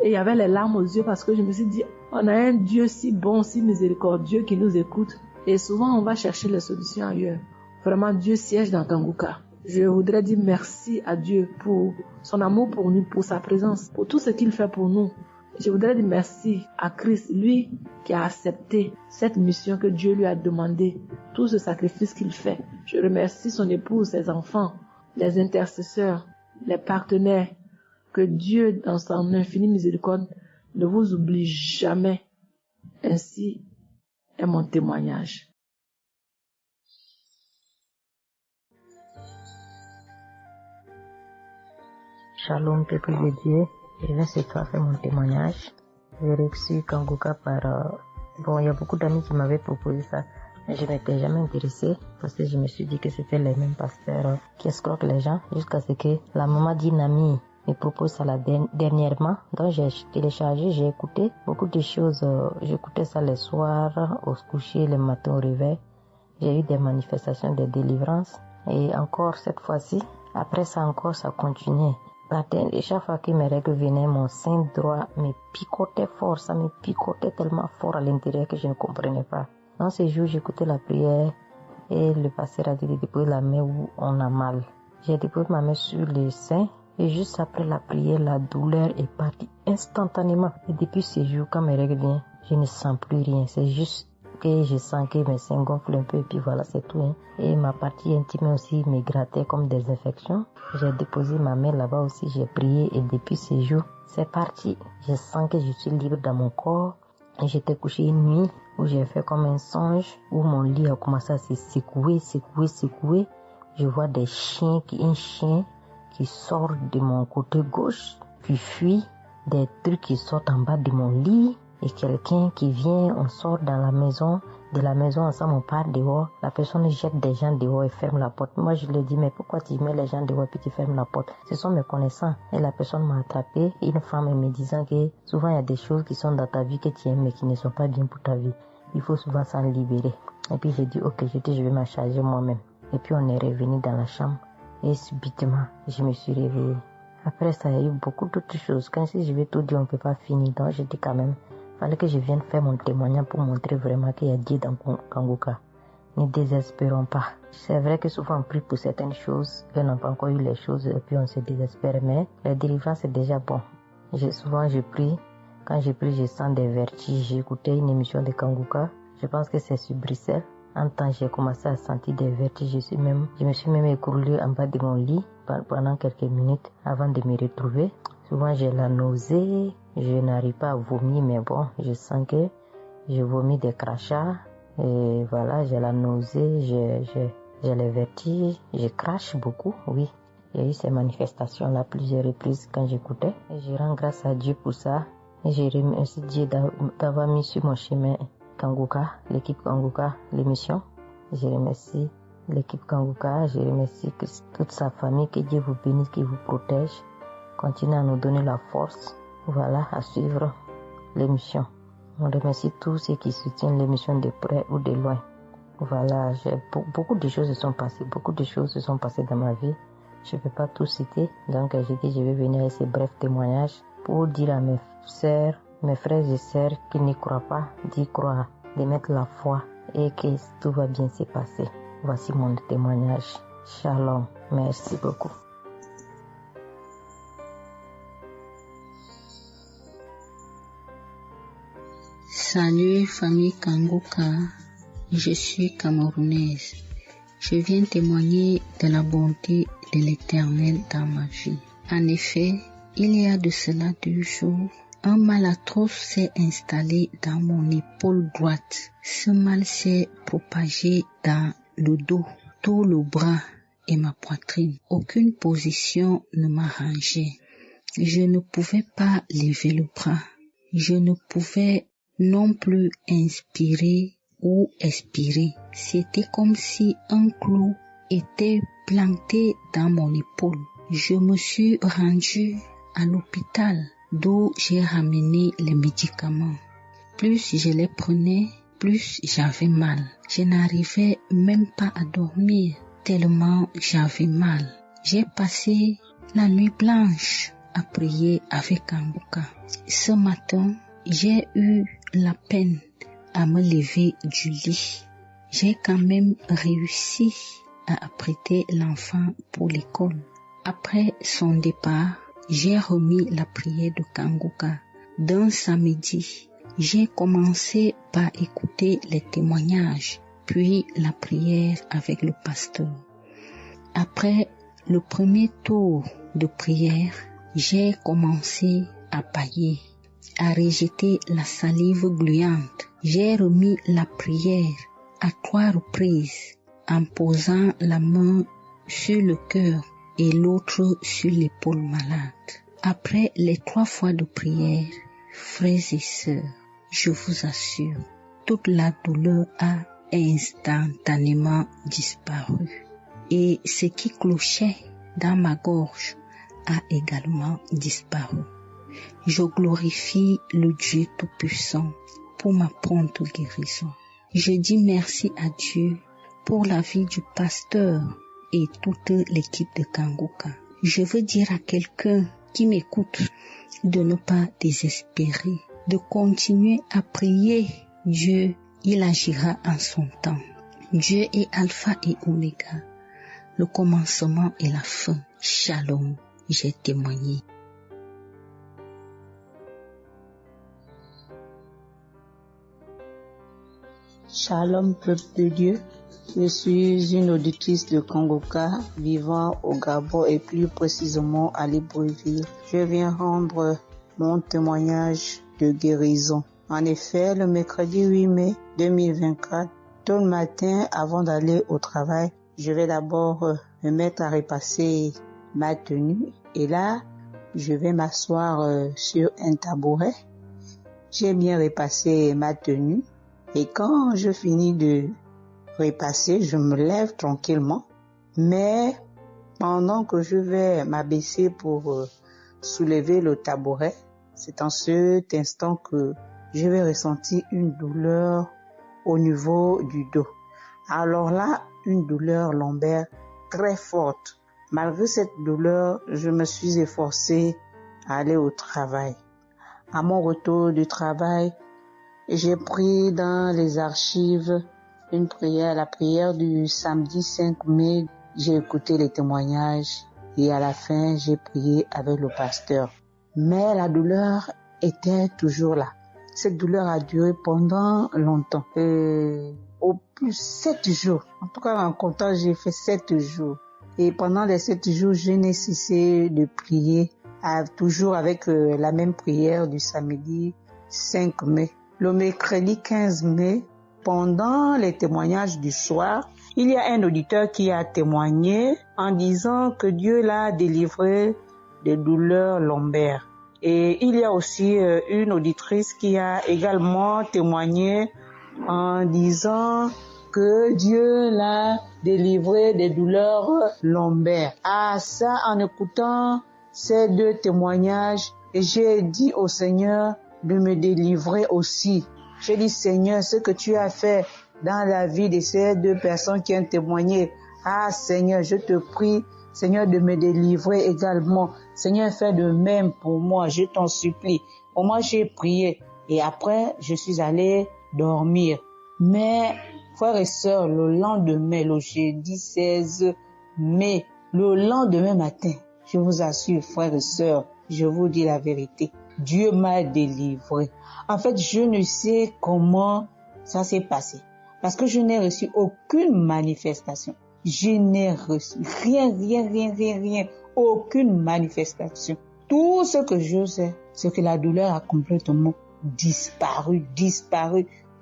Et il y avait les larmes aux yeux parce que je me suis dit, on a un Dieu si bon, si miséricordieux qui nous écoute. Et souvent, on va chercher les solutions ailleurs. Vraiment, Dieu siège dans Kangouka. Je voudrais dire merci à Dieu pour son amour pour nous, pour sa présence, pour tout ce qu'il fait pour nous. Je voudrais dire merci à Christ, lui qui a accepté cette mission que Dieu lui a demandé, tout ce sacrifice qu'il fait. Je remercie son épouse, ses enfants, les intercesseurs, les partenaires. Que Dieu, dans son infinie miséricorde, ne vous oublie jamais. Ainsi est mon témoignage. Shalom, peuple de Dieu. Je viens ce soir faire mon témoignage. J'ai reçu Kangouka par... il y a beaucoup d'amis qui m'avaient proposé ça, mais je m'étais jamais intéressée parce que je me suis dit que c'était les mêmes pasteurs qui escroquent les gens jusqu'à ce que la maman d'une amie me propose ça dernièrement. Donc j'ai téléchargé, j'ai écouté beaucoup de choses. J'écoutais ça les soirs, au coucher, le matin au réveil. J'ai eu des manifestations de délivrance. Et encore cette fois-ci, après ça encore, ça continuait. Et chaque fois que mes règles venaient, mon sein droit me picotait fort. Ça me picotait tellement fort à l'intérieur que je ne comprenais pas. Dans ces jours, j'écoutais la prière et le pasteur a dit de déposer la main où on a mal. J'ai déposé ma main sur le sein et juste après la prière, la douleur est partie instantanément. Et depuis ce jour, quand mes règles viennent, je ne sens plus rien. C'est juste que je sens que mes seins gonflent un peu et puis voilà, c'est tout. Et ma partie intime aussi me grattait comme des infections. J'ai déposé ma main là-bas aussi, j'ai prié et depuis ce jour, c'est parti. Je sens que je suis libre dans mon corps. Et j'étais couché une nuit où j'ai fait comme un songe, où mon lit a commencé à se secouer. Je vois un chien qui sort de mon côté gauche, qui fuit, des trucs qui sortent en bas de mon lit. Et quelqu'un qui vient, on sort dans la maison, de la maison ensemble, on part dehors, la personne jette des gens dehors et ferme la porte. Moi je lui dis, mais pourquoi tu mets les gens dehors et puis tu fermes la porte? Ce sont mes connaissants. Et la personne m'a attrapé, une femme me disant que souvent il y a des choses qui sont dans ta vie que tu aimes mais qui ne sont pas bien pour ta vie. Il faut souvent s'en libérer. Et puis j'ai dit ok, je vais m'en charger moi-même. Et puis on est revenu dans la chambre et subitement je me suis réveillée. Après ça, il y a eu beaucoup d'autres choses. Quand si je vais tout dire, on ne peut pas finir. Donc j'ai dit quand même, il fallait que je vienne faire mon témoignage pour montrer vraiment qu'il y a Dieu dans Kangoka. Ne désespérons pas. C'est vrai que souvent on prie pour certaines choses, et on n'a pas encore eu les choses, et puis on se désespère, mais la délivrance est déjà bon. Souvent je prie, quand je prie, je sens des vertiges. J'ai écouté une émission de Kangoka, je pense que c'est sur Bruxelles. En temps, j'ai commencé à sentir des vertiges, je me suis même écroulée en bas de mon lit pendant quelques minutes avant de me retrouver. Souvent j'ai la nausée, je n'arrive pas à vomir, mais bon, je sens que je vomis des crachats. Et voilà, j'ai la nausée, j'ai les vertiges, je crache beaucoup, oui. Il y a eu ces manifestations-là plusieurs reprises quand j'écoutais. Et je rends grâce à Dieu pour ça. Et je remercie Dieu d'avoir mis sur mon chemin Kangoka, l'équipe Kangoka, l'émission. Je remercie l'équipe Kangoka, je remercie toute sa famille, que Dieu vous bénisse, qu'il vous protège. Continuez à nous donner la force, voilà, à suivre l'émission. On remercie tous ceux qui soutiennent l'émission de près ou de loin. Voilà, beaucoup de choses se sont passées dans ma vie. Je ne peux pas tout citer, donc j'ai dit je vais venir avec ces brefs témoignages pour dire à mes sœurs, mes frères et sœurs qui n'y croient pas, d'y croire, de mettre la foi et que tout va bien se passer. Voici mon témoignage. Shalom, merci beaucoup. Salut famille Kangoka, je suis camerounaise. Je viens témoigner de la bonté de l'Éternel dans ma vie. En effet, il y a de cela 2 jours, un mal atroce s'est installé dans mon épaule droite. Ce mal s'est propagé dans le dos, tout le bras et ma poitrine. Aucune position ne m'arrangeait. Je ne pouvais pas lever le bras. Je ne pouvais non plus inspirer ou expirer. C'était comme si un clou était planté dans mon épaule. Je me suis rendue à l'hôpital d'où j'ai ramené les médicaments. Plus je les prenais, plus j'avais mal. Je n'arrivais même pas à dormir tellement j'avais mal. J'ai passé la nuit blanche à prier avec Kangoka. Ce matin, j'ai eu la peine à me lever du lit. J'ai quand même réussi à apprêter l'enfant pour l'école. Après son départ, j'ai remis la prière de Kangoka. D'un samedi, j'ai commencé par écouter les témoignages, puis la prière avec le pasteur. Après le premier tour de prière, j'ai commencé à bâiller, à rejeter la salive gluante. J'ai remis la prière à 3 reprises en posant la main sur le cœur et l'autre sur l'épaule malade. Après les 3 fois de prière, frères et sœurs, je vous assure, toute la douleur a instantanément disparu. Et ce qui clochait dans ma gorge a également disparu. Je glorifie le Dieu Tout-Puissant pour ma prompte guérison. Je dis merci à Dieu pour la vie du pasteur et toute l'équipe de Kangoka. Je veux dire à quelqu'un qui m'écoute de ne pas désespérer, de continuer à prier. Dieu, il agira en son temps. Dieu est Alpha et Oméga, le commencement et la fin. Shalom, j'ai témoigné. Shalom, peuple de Dieu. Je suis une auditrice de Kangoka vivant au Gabon et plus précisément à Libreville. Je viens rendre mon témoignage de guérison. En effet, le mercredi 8 mai 2024, tôt le matin, avant d'aller au travail, je vais d'abord me mettre à repasser ma tenue et là, je vais m'asseoir sur un tabouret. J'ai bien repassé ma tenue et quand je finis de repasser, je me lève tranquillement. Mais pendant que je vais m'abaisser pour soulever le tabouret, c'est en cet instant que je vais ressentir une douleur au niveau du dos. Alors là, une douleur lombaire très forte. Malgré cette douleur, je me suis efforcée à aller au travail. À mon retour du travail, j'ai pris dans les archives une prière, la prière du samedi 5 mai. J'ai écouté les témoignages et à la fin, j'ai prié avec le pasteur. Mais la douleur était toujours là. Cette douleur a duré pendant longtemps. Au plus 7 jours. En tout cas, en comptant, j'ai fait 7 jours. Et pendant les 7 jours, je n'ai cessé de prier, toujours avec la même prière du samedi 5 mai. Le mercredi 15 mai, pendant les témoignages du soir, il y a un auditeur qui a témoigné en disant que Dieu l'a délivré des douleurs lombaires. Et il y a aussi une auditrice qui a également témoigné en disant que Dieu l'a délivré des douleurs lombaires. Ah, ça, en écoutant ces 2 témoignages, j'ai dit au Seigneur de me délivrer aussi. J'ai dit, Seigneur, ce que tu as fait dans la vie de ces 2 personnes qui ont témoigné, ah Seigneur, je te prie, Seigneur, de me délivrer également. Seigneur, fais de même pour moi, je t'en supplie. Pour moi, j'ai prié et après, je suis allé dormir. Mais, frères et sœurs, le lendemain, le jeudi 16 mai, le lendemain matin, je vous assure, frères et sœurs, je vous dis la vérité, Dieu m'a délivré. En fait, je ne sais comment ça s'est passé. Parce que je n'ai reçu aucune manifestation. Je n'ai reçu rien, aucune manifestation. Tout ce que je sais, c'est que la douleur a complètement disparu.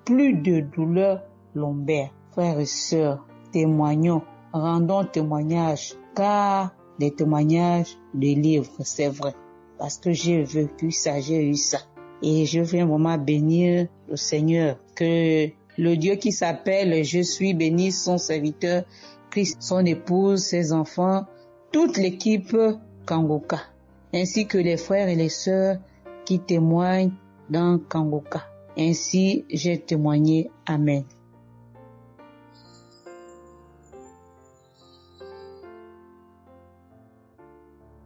Plus de douleur lombaire. Frères et sœurs, témoignons, rendons témoignage, car les témoignages délivrent, c'est vrai. Parce que j'ai vécu ça, j'ai eu ça. Et je veux vraiment bénir le Seigneur, que le Dieu qui s'appelle Je suis béni, son serviteur, Christ, son épouse, ses enfants, toute l'équipe Kangoka, ainsi que les frères et les sœurs qui témoignent dans Kangoka. Ainsi, j'ai témoigné. Amen.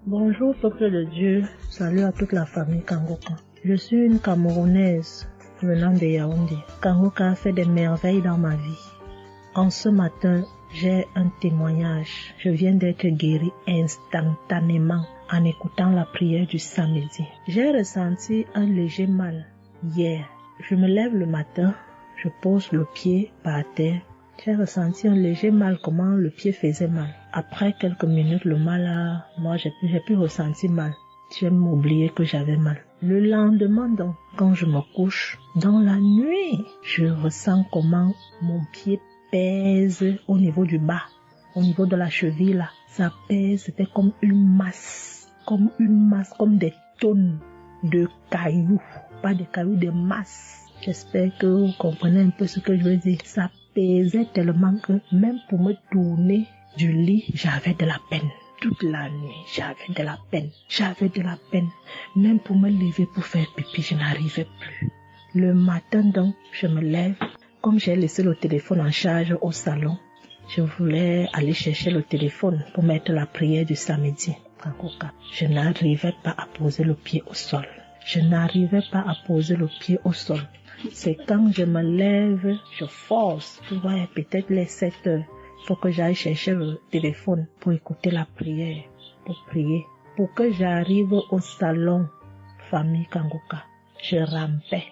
Bonjour peuple de Dieu, salut à toute la famille Kangoka. Je suis une Camerounaise venant de Yaoundé. Kangoka a fait des merveilles dans ma vie. En ce matin, j'ai un témoignage. Je viens d'être guérie instantanément en écoutant la prière du samedi. J'ai ressenti un léger mal hier. Je me lève le matin, je pose le pied par terre. J'ai ressenti un léger mal, comment le pied faisait mal. Après quelques minutes, le mal j'ai pu ressentir mal. J'ai oublié que j'avais mal. Le lendemain, donc, quand je me couche, dans la nuit, je ressens comment mon pied pèse au niveau du bas, au niveau de la cheville là. Ça pèse, c'était comme une masse, comme des tonnes de cailloux. Pas des cailloux, des masses. J'espère que vous comprenez un peu ce que je veux dire. Ça pesait tellement que même pour me tourner du lit, j'avais de la peine. Toute la nuit, j'avais de la peine. Même pour me lever pour faire pipi, je n'arrivais plus. Le matin donc, je me lève. Comme j'ai laissé le téléphone en charge au salon, je voulais aller chercher le téléphone pour mettre la prière du samedi. Je n'arrivais pas à poser le pied au sol. C'est quand je me lève, je force. Tu vois, peut-être les 7 heures. Il faut que j'aille chercher le téléphone pour écouter la prière, pour prier. Pour que j'arrive au salon, famille Kangoka, je rampais.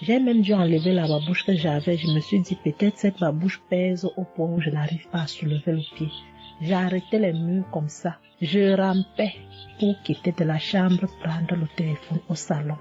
J'ai même dû enlever la babouche que j'avais. Je me suis dit, peut-être cette babouche pèse au point où je n'arrive pas à soulever le pied. J'ai arrêté les murs comme ça. Je rampais pour quitter de la chambre, prendre le téléphone au salon.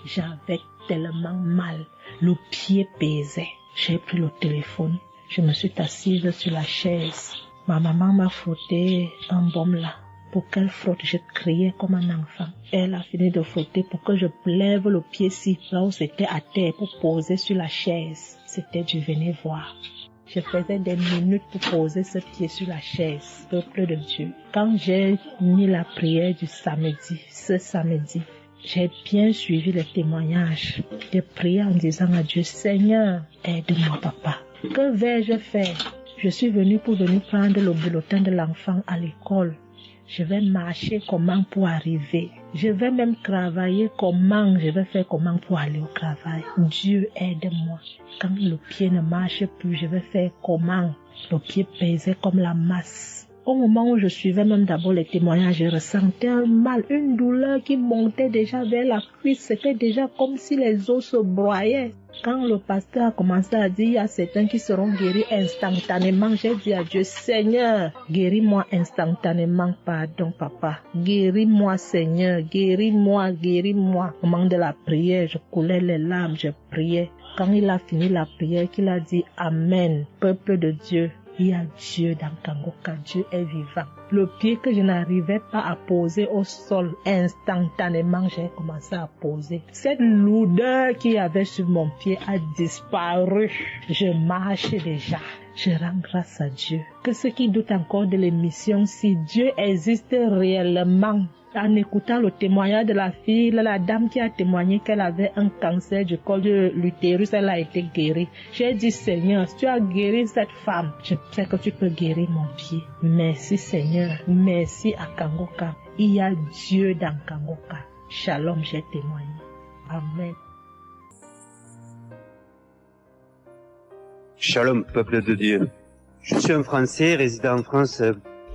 J'avais tellement mal. Le pied pesait. J'ai pris le téléphone. Je me suis assise sur la chaise. Ma maman m'a frotté un baume là. Pour qu'elle frotte, je criais comme un enfant. Elle a fini de frotter pour que je lève le pied-ci, là où c'était à terre, pour poser sur la chaise. C'était du venez voir. Je faisais des minutes pour poser ce pied sur la chaise, peuple de Dieu. Quand j'ai mis la prière du samedi, ce samedi, j'ai bien suivi les témoignages. J'ai prié en disant à Dieu, Seigneur, aide-moi papa. Que vais-je faire? Je suis venue pour venir prendre le bulletin de l'enfant à l'école. Je vais marcher comment pour arriver. Je vais même travailler comment. Je vais faire comment pour aller au travail. Dieu aide-moi. Quand le pied ne marche plus, je vais faire comment? Le pied pesait comme la masse. Au moment où je suivais même d'abord les témoignages, je ressentais un mal, une douleur qui montait déjà vers la cuisse. C'était déjà comme si les os se broyaient. Quand le pasteur a commencé à dire, il y a certains qui seront guéris instantanément, j'ai dit à Dieu, Seigneur, guéris-moi instantanément, pardon papa. Guéris-moi Seigneur, guéris-moi, guéris-moi. Au moment de la prière, je coulais les larmes, je priais. Quand il a fini la prière, qu'il a dit Amen, peuple de Dieu. Il y a Dieu dans Kangoka, Dieu est vivant. Le pied que je n'arrivais pas à poser au sol, instantanément, j'ai commencé à poser. Cette lourdeur qu'il y avait sur mon pied a disparu. Je marche déjà. Je rends grâce à Dieu. Que ceux qui doutent encore de l'émission, si Dieu existe réellement, en écoutant le témoignage de la fille, la dame qui a témoigné qu'elle avait un cancer du col de l'utérus, elle a été guérie. J'ai dit, Seigneur, si tu as guéri cette femme, je sais que tu peux guérir mon pied. Merci Seigneur, merci à Kangoka. Il y a Dieu dans Kangoka. Shalom, j'ai témoigné. Amen. Shalom, peuple de Dieu. Je suis un Français résidant en France,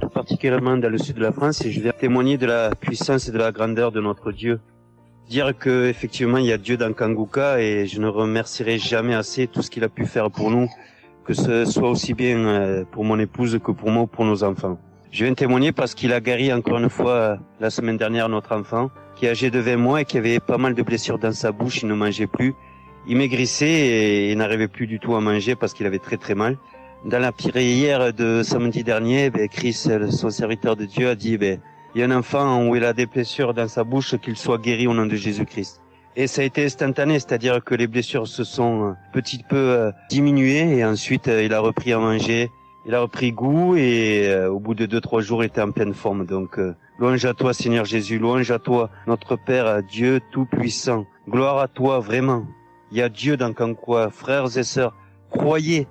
tout particulièrement dans le sud de la France, et je viens témoigner de la puissance et de la grandeur de notre Dieu. Dire que effectivement il y a Dieu dans Kangoka, et je ne remercierai jamais assez tout ce qu'il a pu faire pour nous, que ce soit aussi bien pour mon épouse que pour moi ou pour nos enfants. Je viens témoigner parce qu'il a guéri encore une fois la semaine dernière notre enfant, qui est âgé de 20 mois et qui avait pas mal de blessures dans sa bouche, il ne mangeait plus. Il maigrissait et n'arrivait plus du tout à manger parce qu'il avait très très mal. Dans la prière de samedi dernier, Chris, son serviteur de Dieu, a dit, il y a un enfant où il a des blessures dans sa bouche, qu'il soit guéri au nom de Jésus-Christ. Et ça a été instantané, c'est-à-dire que les blessures se sont petit peu diminuées et ensuite il a repris à manger, il a repris goût et au bout de 2-3 jours il était en pleine forme. Donc louange à toi Seigneur Jésus, louange à toi notre Père, Dieu Tout-Puissant. Gloire à toi vraiment. Il y a Dieu dans Kangoka, frères et sœurs, croyez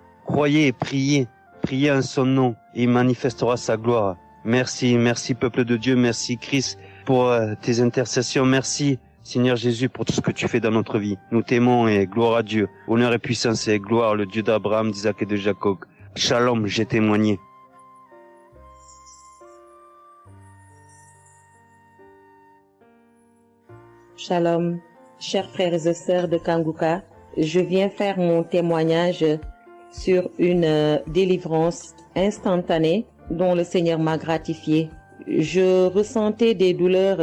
et priez en son nom et il manifestera sa gloire. Merci peuple de Dieu, merci Christ pour tes intercessions, merci Seigneur Jésus pour tout ce que tu fais dans notre vie. Nous t'aimons et gloire à Dieu, honneur et puissance et gloire, le Dieu d'Abraham, d'Isaac et de Jacob. Shalom, j'ai témoigné. Shalom, chers frères et sœurs de Kangoka, je viens faire mon témoignage sur une délivrance instantanée dont le Seigneur m'a gratifié. Je ressentais des douleurs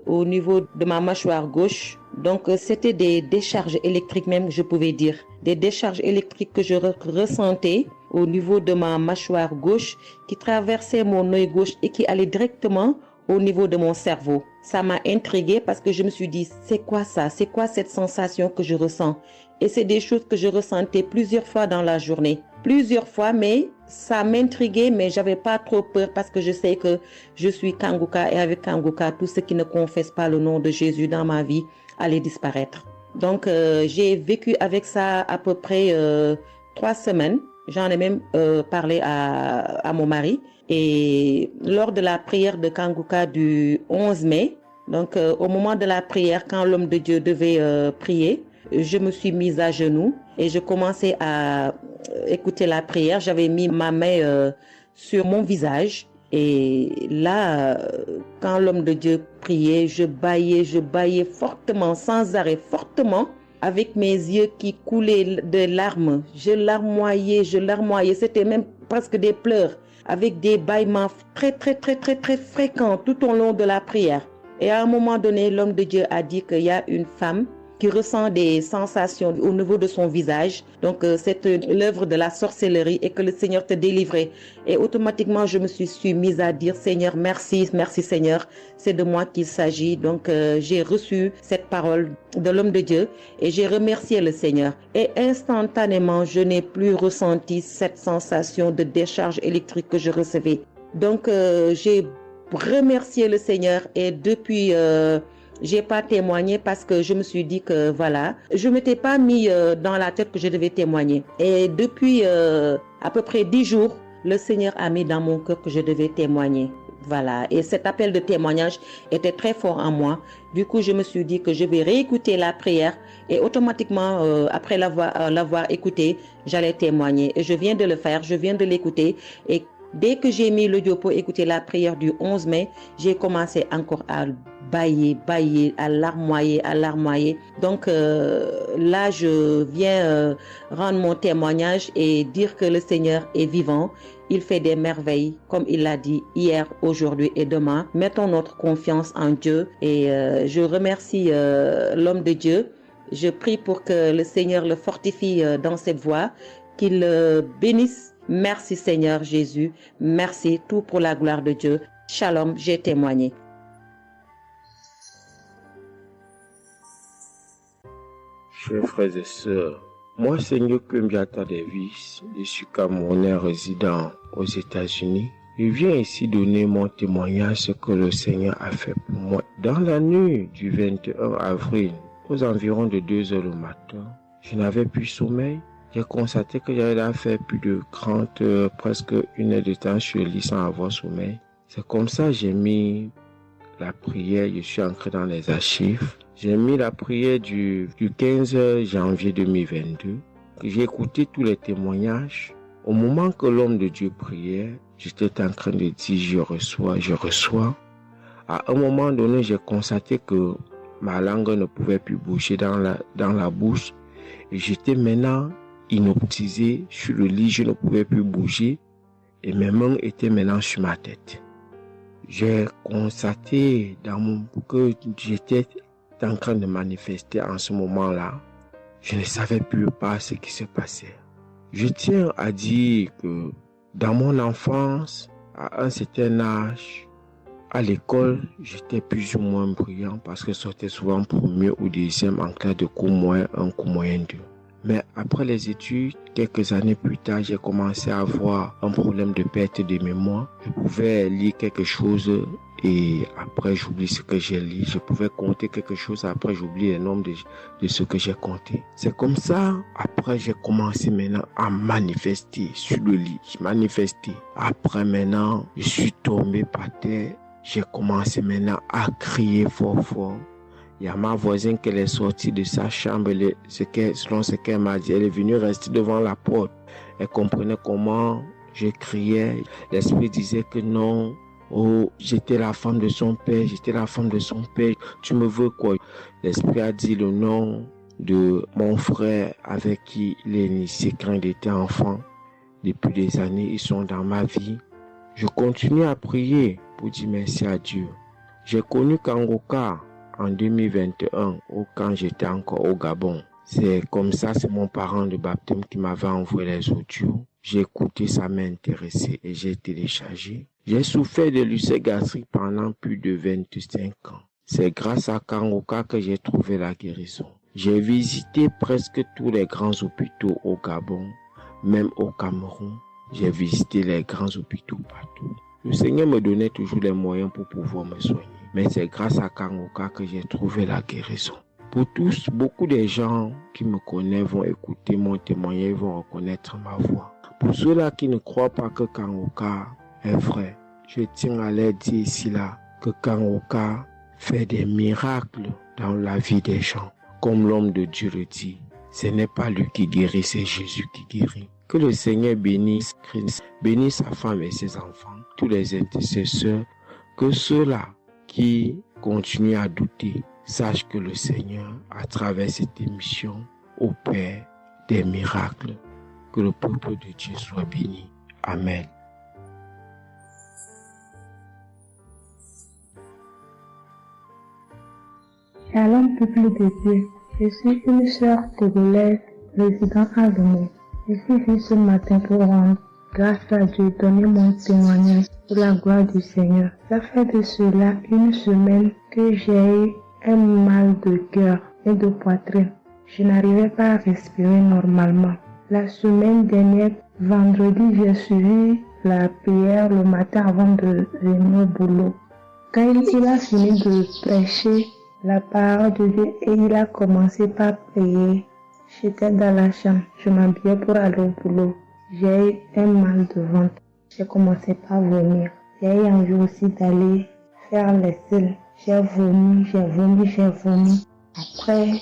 au niveau de ma mâchoire gauche. Donc c'était des décharges électriques même, je pouvais dire. Des décharges électriques que je ressentais au niveau de ma mâchoire gauche qui traversaient mon œil gauche et qui allaient directement au niveau de mon cerveau. Ça m'a intriguée parce que je me suis dit, c'est quoi ça? C'est quoi cette sensation que je ressens? Et c'est des choses que je ressentais plusieurs fois dans la journée. Plusieurs fois, mais ça m'intriguait, mais j'avais pas trop peur parce que je sais que je suis Kangoka et avec Kangoka, tout ce qui ne confesse pas le nom de Jésus dans ma vie allait disparaître. Donc, j'ai vécu avec ça à peu près 3 semaines. J'en ai même parlé à mon mari. Et lors de la prière de Kangoka du 11 mai, donc au moment de la prière, quand l'homme de Dieu devait prier, je me suis mise à genoux et je commençais à écouter la prière. J'avais mis ma main sur mon visage et là, quand l'homme de Dieu priait, je bâillais fortement, sans arrêt, fortement, avec mes yeux qui coulaient de larmes. Je larmoyais, c'était même presque des pleurs, avec des bâillements très fréquents tout au long de la prière. Et à un moment donné, l'homme de Dieu a dit qu'il y a une femme qui ressent des sensations au niveau de son visage. Donc c'est l'œuvre de la sorcellerie et que le Seigneur te délivrait. Et automatiquement, je me suis mise à dire, Seigneur, merci Seigneur, c'est de moi qu'il s'agit. Donc j'ai reçu cette parole de l'homme de Dieu et j'ai remercié le Seigneur. Et instantanément, je n'ai plus ressenti cette sensation de décharge électrique que je recevais. Donc j'ai remercié le Seigneur et depuis j'ai pas témoigné parce que je me suis dit que voilà, je m'étais pas mis dans la tête que je devais témoigner. Et depuis à peu près 10 jours, le Seigneur a mis dans mon cœur que je devais témoigner. Voilà, et cet appel de témoignage était très fort en moi. Du coup, je me suis dit que je vais réécouter la prière et automatiquement, après l'avoir écouté, j'allais témoigner. Et je viens de le faire, je viens de l'écouter. Et dès que j'ai mis l'audio pour écouter la prière du 11 mai, j'ai commencé encore à bailler, à larmoyer. Donc là, je viens rendre mon témoignage et dire que le Seigneur est vivant. Il fait des merveilles, comme il l'a dit hier, aujourd'hui et demain. Mettons notre confiance en Dieu et je remercie l'homme de Dieu. Je prie pour que le Seigneur le fortifie dans cette voie, qu'il le bénisse. Merci Seigneur Jésus, merci, tout pour la gloire de Dieu. Shalom, j'ai témoigné. Chers frères et sœurs, moi Seigneur Kumbiata Davis, je suis Camerounais résident aux États-Unis. Je viens ici donner mon témoignage ce que le Seigneur a fait pour moi. Dans la nuit du 21 avril, aux environs de 2 heures le matin, je n'avais plus sommeil. J'ai constaté que j'avais fait plus de 30 heures, presque 1 heure de temps sur le lit sans avoir sommeil. C'est comme ça que j'ai mis la prière, je suis entré dans les archives. J'ai mis la prière du 15 janvier 2022. J'ai écouté tous les témoignages. Au moment que l'homme de Dieu priait, j'étais en train de dire je reçois. À un moment donné, j'ai constaté que ma langue ne pouvait plus bouger dans la bouche. Et j'étais maintenant inoptisé sur le lit, je ne pouvais plus bouger. Et mes mains étaient maintenant sur ma tête. J'ai constaté que j'étais en train de manifester en ce moment-là. Je ne savais plus pas ce qui se passait. Je tiens à dire que dans mon enfance, à un certain âge, à l'école, j'étais plus ou moins brillant parce que je sortais souvent premier ou deuxième en classe de cours moyen 1, cours moyen 2. Mais après les études, quelques années plus tard, j'ai commencé à avoir un problème de perte de mémoire. Je pouvais lire quelque chose et après j'oublie ce que j'ai lu. Je pouvais compter quelque chose, après j'oublie le nombre de ce que j'ai compté. C'est comme ça, après j'ai commencé maintenant à manifester sur le lit. Je manifestais. Après maintenant, je suis tombé par terre. J'ai commencé maintenant à crier fort fort. Il y a ma voisine qui est sortie de sa chambre, selon ce qu'elle m'a dit, elle est venue rester devant la porte. Elle comprenait comment je criais. L'esprit disait que non, oh, j'étais la femme de son père, tu me veux quoi? L'esprit a dit le nom de mon frère avec qui il est initié quand il était enfant. Depuis des années, ils sont dans ma vie. Je continue à prier pour dire merci à Dieu. J'ai connu Kangoka en 2021, quand j'étais encore au Gabon. C'est comme ça, c'est mon parent de baptême qui m'avait envoyé les audios. J'ai écouté, ça m'a intéressé et j'ai téléchargé. J'ai souffert de l'ulcère gastrique pendant plus de 25 ans. C'est grâce à Kangoka que j'ai trouvé la guérison. J'ai visité presque tous les grands hôpitaux au Gabon, même au Cameroun. J'ai visité les grands hôpitaux partout. Le Seigneur me donnait toujours les moyens pour pouvoir me soigner. Mais c'est grâce à Kangoka que j'ai trouvé la guérison. Pour tous, beaucoup de gens qui me connaissent vont écouter mon témoignage, vont reconnaître ma voix. Pour ceux-là qui ne croient pas que Kangoka est vrai, je tiens à leur dire ici là que Kangoka fait des miracles dans la vie des gens. Comme l'homme de Dieu le dit, ce n'est pas lui qui guérit, c'est Jésus qui guérit. Que le Seigneur bénisse Christ, bénisse sa femme et ses enfants, tous les intercesseurs, que ceux-là qui continuent à douter sachent que le Seigneur, à travers cette émission, opère des miracles. Que le peuple de Dieu soit béni. Amen. Shalom, peuple de Dieu. Je suis une sœur togolaise résidant à Lomé. Je suis venue ce matin pour rendre grâce à Dieu, donner mon témoignage pour la gloire du Seigneur. Ça fait de cela une semaine que j'ai eu un mal de cœur et de poitrine. Je n'arrivais pas à respirer normalement. La semaine dernière, vendredi, j'ai suivi la prière le matin avant de venir au boulot. Quand il a fini de prêcher, la parole de Dieu et il a commencé par prier. J'étais dans la chambre, je m'habillais pour aller au boulot. J'ai eu un mal de ventre. J'ai commencé par vomir. J'ai eu envie aussi d'aller faire les selles. J'ai vomi. Après,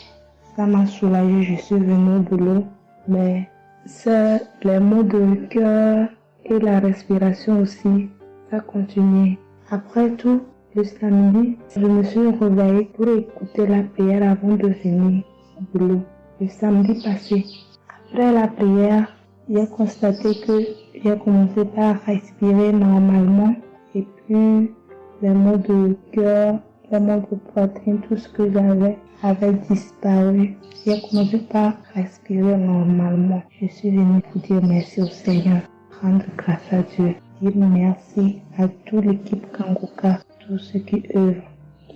ça m'a soulagé, je suis venue au boulot. Mais c'est les maux de cœur et la respiration aussi, ça continuait. Après tout, le samedi, je me suis réveillée pour écouter la prière avant de venir au boulot. Le samedi passé, après la prière, j'ai constaté que j'ai commencé par respirer normalement et puis les maux de cœur, les maux de poitrine, tout ce que j'avais avait disparu. J'ai commencé par respirer normalement. Je suis venue pour dire merci au Seigneur, rendre grâce à Dieu, dire merci à toute l'équipe Kanguka, tous ceux qui œuvrent,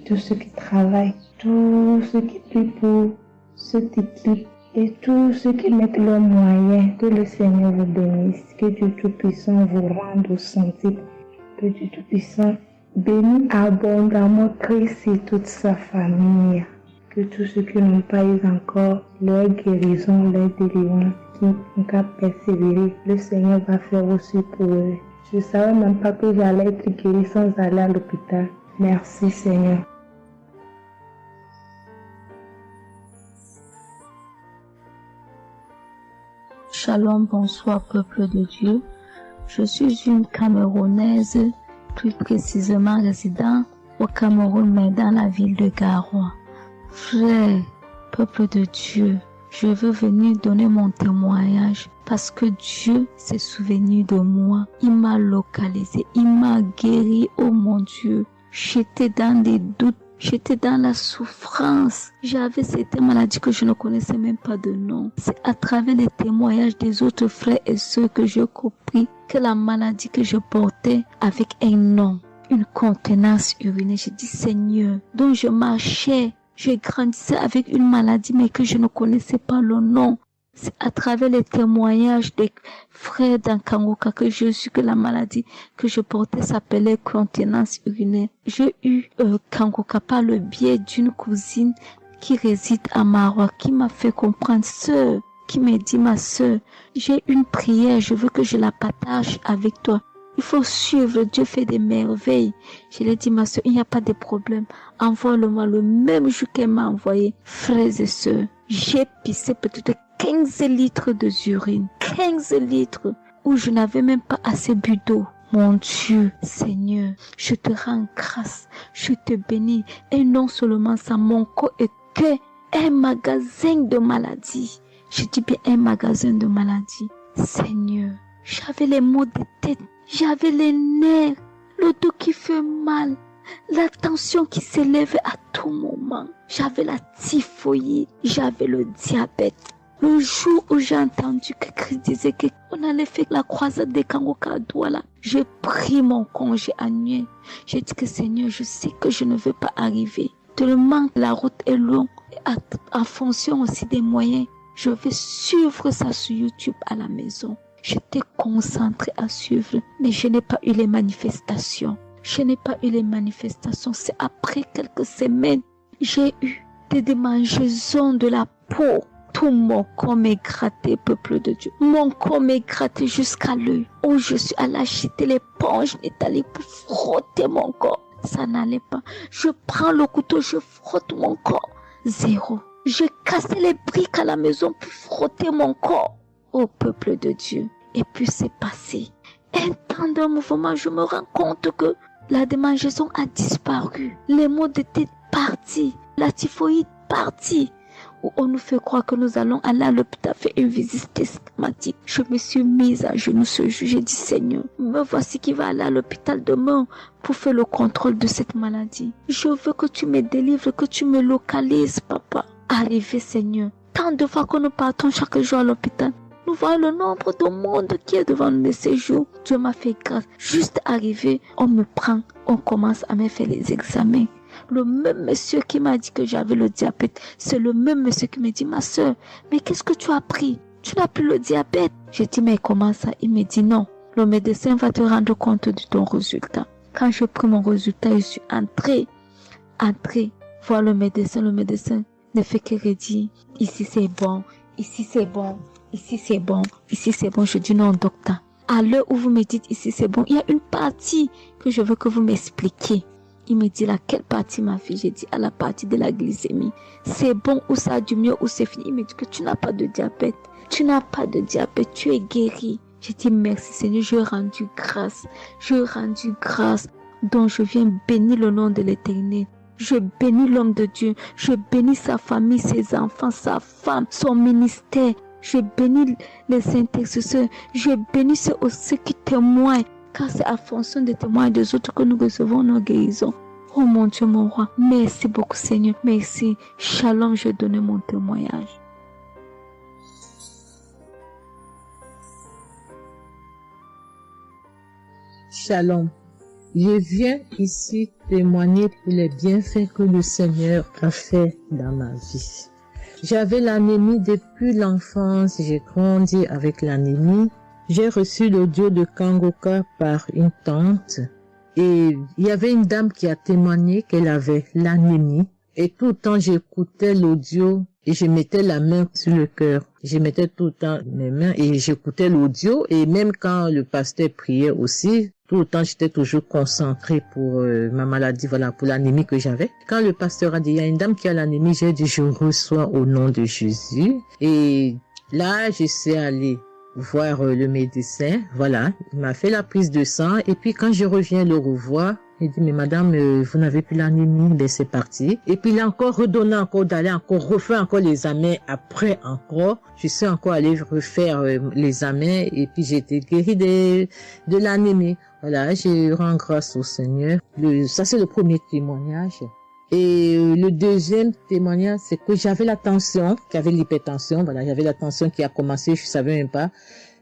tous ceux qui travaillent, tous ceux qui prient pour cette équipe et tous ceux qui mettent leurs moyens. Que le Seigneur vous bénisse, que Dieu Tout-Puissant vous rende au centime, que Dieu Tout-Puissant bénisse abondamment Christ et toute sa famille. Que tous ceux qui n'ont pas eu encore leur guérison, leur délivrance, qui n'ont qu'à persévérer, le Seigneur va faire aussi pour eux. Je ne savais même pas que j'allais être guérie sans aller à l'hôpital. Merci Seigneur. Shalom, bonsoir peuple de Dieu. Je suis une Camerounaise, plus précisément résident au Cameroun, mais dans la ville de Garoua. Frère, peuple de Dieu, je veux venir donner mon témoignage parce que Dieu s'est souvenu de moi. Il m'a localisé, il m'a guéri, oh mon Dieu. J'étais dans des doutes, j'étais dans la souffrance. J'avais cette maladie que je ne connaissais même pas de nom. C'est à travers les témoignages des autres frères et sœurs que j'ai compris que la maladie que je portais avec un nom, une contenance urinaire. J'ai dit Seigneur, dont je marchais. Je grandissais avec une maladie mais que je ne connaissais pas le nom. C'est à travers les témoignages des frères dans Kanguka que je suis que la maladie que je portais s'appelait contenance urinaire. J'ai eu Kanguka par le biais d'une cousine qui réside à Marois, qui m'a fait comprendre, sœur, qui m'a dit ma sœur, j'ai une prière, je veux que je la partage avec toi. Il faut suivre, Dieu fait des merveilles. Je lui ai dit, ma soeur, il n'y a pas de problème. Envoie-le-moi le même jour qu'elle m'a envoyé. Frères et sœurs, j'ai pissé peut-être 15 litres d'urine. 15 litres où je n'avais même pas assez bu d'eau. Mon Dieu, Seigneur, je te rends grâce. Je te bénis. Et non seulement ça, mon corps était un magasin de maladies. Je dis bien un magasin de maladies. Seigneur, j'avais les maux de tête. J'avais les nerfs, le dos qui fait mal, la tension qui s'élève à tout moment. J'avais la typhoïde, j'avais le diabète. Le jour où j'ai entendu que Christ disait qu'on allait faire la croisade des Kanguka à Douala, j'ai pris mon congé annuel. J'ai dit que Seigneur, je sais que je ne veux pas arriver. Tellement la route est longue, en fonction aussi des moyens. Je vais suivre ça sur YouTube à la maison. J'étais concentrée à suivre, mais je n'ai pas eu les manifestations. C'est après quelques semaines, j'ai eu des démangeaisons de la peau. Tout mon corps m'est gratté, peuple de Dieu. Mon corps m'est gratté jusqu'à l'œil. Où je suis allée acheter l'éponge, allée pour frotter mon corps. Ça n'allait pas. Je prends le couteau, je frotte mon corps. Zéro. J'ai cassé les briques à la maison pour frotter mon corps. Ô peuple de Dieu. Et puis c'est passé. Un temps de mouvement, je me rends compte que la démangeaison a disparu. Les maux de tête partis. La typhoïde partie. Où on nous fait croire que nous allons aller à l'hôpital faire une visite systématique. Je me suis mise à genoux ce jour. J'ai dit Seigneur, me voici qui va aller à l'hôpital demain pour faire le contrôle de cette maladie. Je veux que tu me délivres, que tu me localises, papa. Arrivé Seigneur. Tant de fois que nous partons chaque jour à l'hôpital. Nous voyons le nombre de monde qui est devant nous de ces jours. Dieu m'a fait grâce. Juste arrivé, on me prend, on commence à me faire les examens. Le même monsieur qui m'a dit que j'avais le diabète, c'est le même monsieur qui me dit, ma soeur, mais qu'est-ce que tu as pris? Tu n'as plus le diabète. J'ai dit, mais comment ça? Il me dit, non, le médecin va te rendre compte de ton résultat. Quand j'ai pris mon résultat, je suis entrée voir le médecin ne fait que redire, ici c'est bon, ici c'est bon, ici c'est bon, ici c'est bon. Je dis non, docteur. À l'heure où vous me dites ici c'est bon, il y a une partie que je veux que vous m'expliquiez. Il me dit laquelle partie, ma fille? J'ai dit à la partie de la glycémie. C'est bon ou ça a du mieux ou c'est fini? Il me dit que tu n'as pas de diabète. Tu n'as pas de diabète, tu es guéri. J'ai dit merci Seigneur, je rendu grâce. Donc je viens bénir le nom de l'Éternel. Je bénis l'homme de Dieu. Je bénis sa famille, ses enfants, sa femme, son ministère. Je bénis les intercesseurs. Je bénis ceux qui témoignent. Car c'est à fonction des témoins des autres que nous recevons nos guérisons. Oh mon Dieu, mon roi. Merci beaucoup Seigneur. Merci. Shalom, je donne mon témoignage. Shalom. Je viens ici témoigner pour les bienfaits que le Seigneur a fait dans ma vie. J'avais l'anémie depuis l'enfance, j'ai grandi avec l'anémie. J'ai reçu l'audio de Kangoka par une tante et il y avait une dame qui a témoigné qu'elle avait l'anémie et tout le temps j'écoutais l'audio et je mettais la main sur le cœur. Je mettais tout le temps mes mains et j'écoutais l'audio et même quand le pasteur priait aussi, tout le temps j'étais toujours concentrée pour ma maladie, voilà, pour l'anémie que j'avais. Quand le pasteur a dit, il y a une dame qui a l'anémie, j'ai dit, je reçois au nom de Jésus. Et là, je suis allée voir le médecin, voilà, il m'a fait la prise de sang et puis quand je reviens le revoir, il dit mais madame vous n'avez plus l'anémie, ben c'est parti. Et puis il a encore redonné encore d'aller encore refaire encore les examens après encore, je suis encore allée refaire les examens et puis j'ai été guérie de l'anémie. Voilà, je rends grâce au Seigneur. Ça c'est le premier témoignage. Et le deuxième témoignage, c'est que j'avais la tension, j'avais l'hypertension, voilà, j'avais la tension qui a commencé, je savais même pas,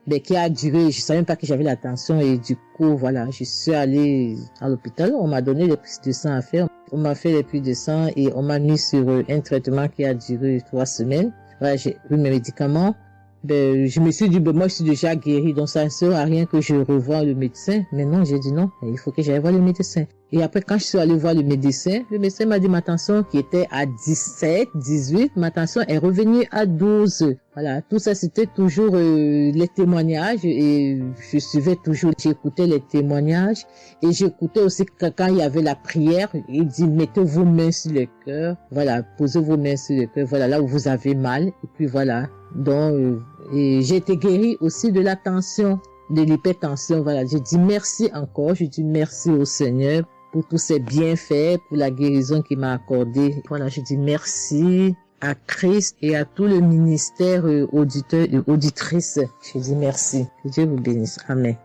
mais qui a duré, je savais même pas que j'avais la tension et du coup, voilà, je suis allée à l'hôpital, on m'a donné les prises de sang à faire, on m'a fait les prises de sang et on m'a mis sur un traitement qui a duré 3 semaines. Voilà, j'ai eu mes médicaments. Ben, je me suis dit, ben, moi, je suis déjà guérie, donc ça ne sert à rien que je revoie le médecin. Mais non, j'ai dit non, il faut que j'aille voir le médecin. Et après, quand je suis allée voir le médecin m'a dit ma tension qui était à 17, 18, ma tension est revenue à 12. Voilà, tout ça, c'était toujours les témoignages et je suivais toujours, j'écoutais les témoignages et j'écoutais aussi quand il y avait la prière, il dit, mettez vos mains sur le cœur, voilà, posez vos mains sur le cœur, voilà, là où vous avez mal, et puis voilà. Donc, et j'ai été guérie aussi de la tension, de l'hypertension, voilà. Je dis merci encore, je dis merci au Seigneur pour tous ses bienfaits, pour la guérison qu'il m'a accordée. Voilà, je dis merci à Christ et à tout le ministère auditeur et auditrice. Je dis merci. Que Dieu vous bénisse. Amen.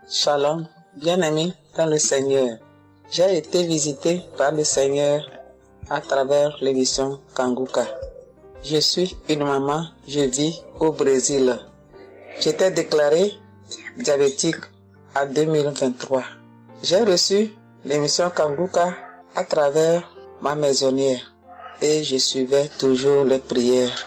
Shalom, bien-aimé dans le Seigneur. J'ai été visité par le Seigneur à travers l'émission Kanguka. Je suis une maman, je vis au Brésil. J'étais déclarée diabétique en 2023. J'ai reçu l'émission Kanguka à travers ma maisonnière et je suivais toujours les prières.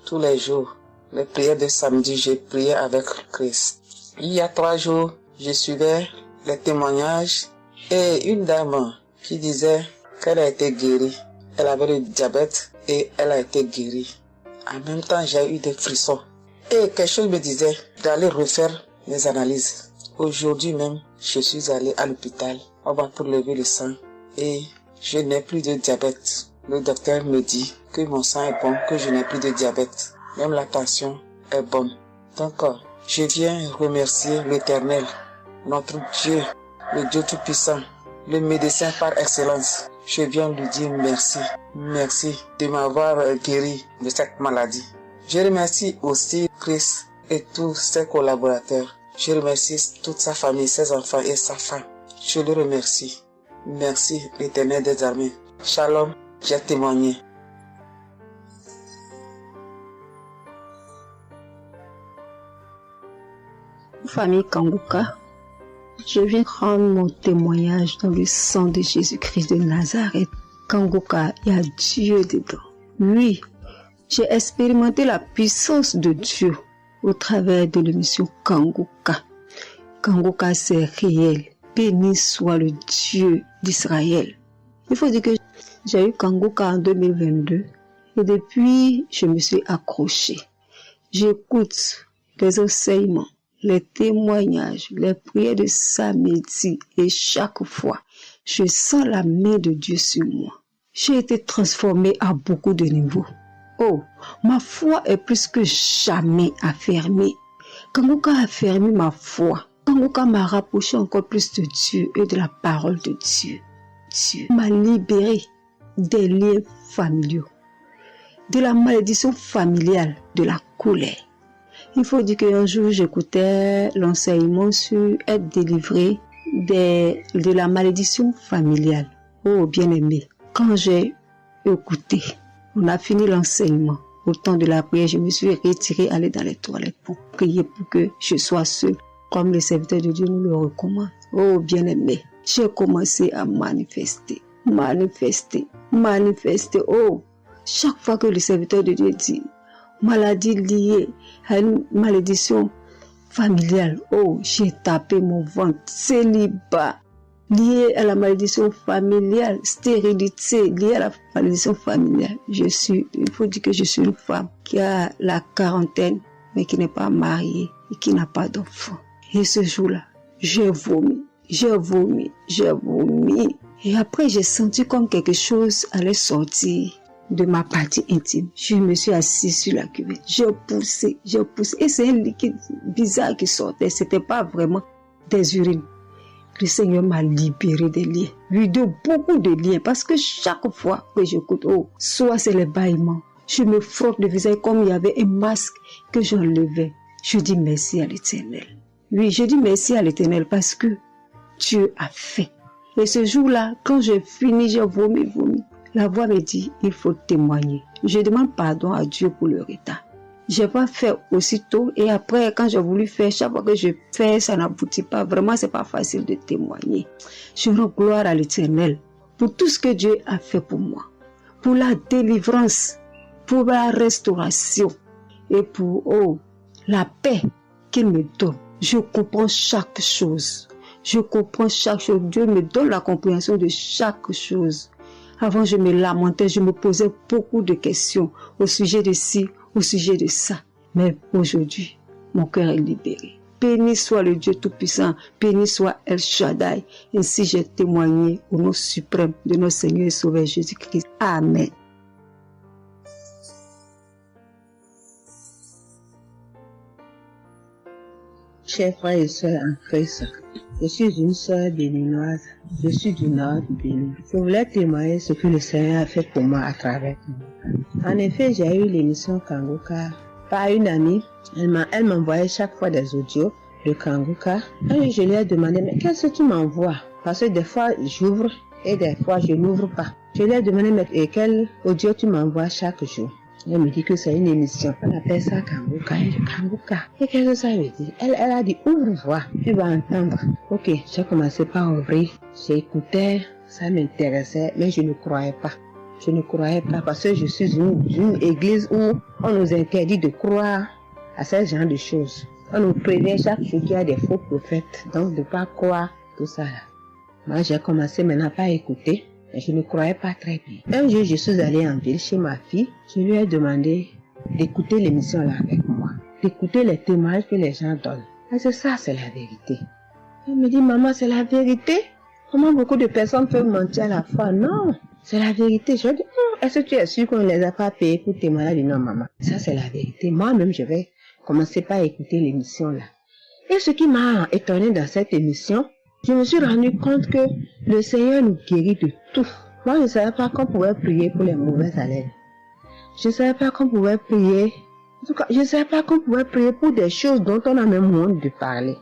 Tous les jours, les prières de samedi, je priais avec Christ. Il y a 3 jours, je suivais les témoignages et une dame qui disait qu'elle a été guérie. Elle avait le diabète et elle a été guérie. En même temps, j'ai eu des frissons. Et quelque chose me disait d'aller refaire mes analyses. Aujourd'hui même, je suis allé à l'hôpital. On va pour lever le sang et je n'ai plus de diabète. Le docteur me dit que mon sang est bon, que je n'ai plus de diabète. Même la tension est bonne. Donc, je viens remercier l'Éternel, notre Dieu, le Dieu Tout-Puissant, le médecin par excellence. Je viens lui dire merci. Merci de m'avoir guéri de cette maladie. Je remercie aussi Christ et tous ses collaborateurs. Je remercie toute sa famille, ses enfants et sa femme. Je le remercie. Merci l'Éternel des armées. Shalom, j'ai témoigné. Famille Kanguka, je viens rendre mon témoignage dans le sang de Jésus-Christ de Nazareth. Kanguka, il y a Dieu dedans. Oui, j'ai expérimenté la puissance de Dieu au travers de l'émission Kanguka. Kangoka, c'est réel. Béni soit le Dieu d'Israël. Il faut dire que j'ai eu Kangoka en 2022 et depuis, je me suis accrochée. J'écoute les enseignements, les témoignages, les prières de samedi et chaque fois, je sens la main de Dieu sur moi. J'ai été transformée à beaucoup de niveaux. Oh, ma foi est plus que jamais affermie. Kangoka a affermi ma foi. Kangoka m'a rapproché encore plus de Dieu et de la parole de Dieu. Dieu m'a libéré des liens familiaux, de la malédiction familiale, de la colère. Il faut dire qu'un jour, j'écoutais l'enseignement sur être délivré de la malédiction familiale. Oh, bien-aimé, quand j'ai écouté, on a fini l'enseignement. Au temps de la prière, je me suis retirée, aller dans les toilettes pour prier pour que je sois seule, comme le serviteur de Dieu nous le recommande. Oh, bien-aimé, j'ai commencé à manifester. Oh, chaque fois que le serviteur de Dieu dit maladie liée à une malédiction familiale, oh, j'ai tapé mon ventre. Célibat lié à la malédiction familiale, stérilité liée à la malédiction familiale. Il faut dire que je suis une femme qui a la quarantaine, mais qui n'est pas mariée et qui n'a pas d'enfant. Et ce jour-là, j'ai vomi. Et après, j'ai senti comme quelque chose allait sortir de ma partie intime. Je me suis assise sur la cuvette. J'ai poussé. Et c'est un liquide bizarre qui sortait. C'était pas vraiment des urines. Le Seigneur m'a libéré des liens. De beaucoup de liens. Parce que chaque fois que j'écoute, soit c'est les bâillements. Je me frotte le visage comme il y avait un masque que j'enlevais. Je dis merci à l'Éternel. Oui, je dis merci à l'Éternel parce que Dieu a fait. Et ce jour-là, quand j'ai fini, j'ai vomi. La voix me dit, il faut témoigner. Je demande pardon à Dieu pour le retard. Je n'ai pas fait aussitôt et après, quand j'ai voulu faire, chaque fois que je fais, ça n'aboutit pas. Vraiment, c'est pas facile de témoigner. Je rends gloire à l'Éternel pour tout ce que Dieu a fait pour moi. Pour la délivrance, pour la restauration et pour la paix qu'il me donne. Je comprends chaque chose. Dieu me donne la compréhension de chaque chose. Avant, je me lamentais, je me posais beaucoup de questions au sujet de ci, au sujet de ça. Mais aujourd'hui, mon cœur est libéré. Béni soit le Dieu Tout-Puissant, béni soit El Shaddai. Ainsi j'ai témoigné au nom suprême de notre Seigneur et Sauveur Jésus-Christ. Amen. Chers frères et sœurs en Christ, je suis une sœur béninoise, je suis du nord du Bénin. Je voulais témoigner ce que le Seigneur a fait pour moi à travers Kangoka. En effet, j'ai eu l'émission Kangoka par une amie. Elle m'envoyait chaque fois des audios de Kangoka. Et je lui ai demandé, mais qu'est-ce que tu m'envoies? Parce que des fois, j'ouvre et des fois, je n'ouvre pas. Je lui ai demandé, mais quel audio tu m'envoies chaque jour? Elle me dit que c'est une émission. On appelle ça Kangoka. Et qu'est-ce que ça veut dire? Elle a dit, ouvre-voix, tu vas entendre. Ok, j'ai commencé par ouvrir. J'écoutais, ça m'intéressait, mais je ne croyais pas. Parce que je suis une église où on nous interdit de croire à ce genre de choses. On nous prévient chaque jour qu'il y a des faux prophètes, donc de ne pas croire tout ça là. Moi, j'ai commencé maintenant par écouter. Mais je ne croyais pas très bien. Un jour, je suis allée en ville chez ma fille. Je lui ai demandé d'écouter l'émission là avec moi. D'écouter les témoignages que les gens donnent. Parce que ça, c'est la vérité. Elle me dit, maman, c'est la vérité? Comment beaucoup de personnes peuvent mentir à la fois? Non, c'est la vérité. Je lui ai dit, est-ce que tu es sûr qu'on ne les a pas payés pour témoigner? Elle a dit, non, maman, ça c'est la vérité. Moi-même, je vais commencer par écouter l'émission là. Et ce qui m'a étonné dans cette émission, je me suis rendu compte que le Seigneur nous guérit de tout. Moi, je ne savais pas qu'on pouvait prier pour les mauvaises haleines. Je ne savais pas qu'on pouvait prier. En tout cas, je ne savais pas qu'on pouvait prier pour des choses dont on a même honte de parler.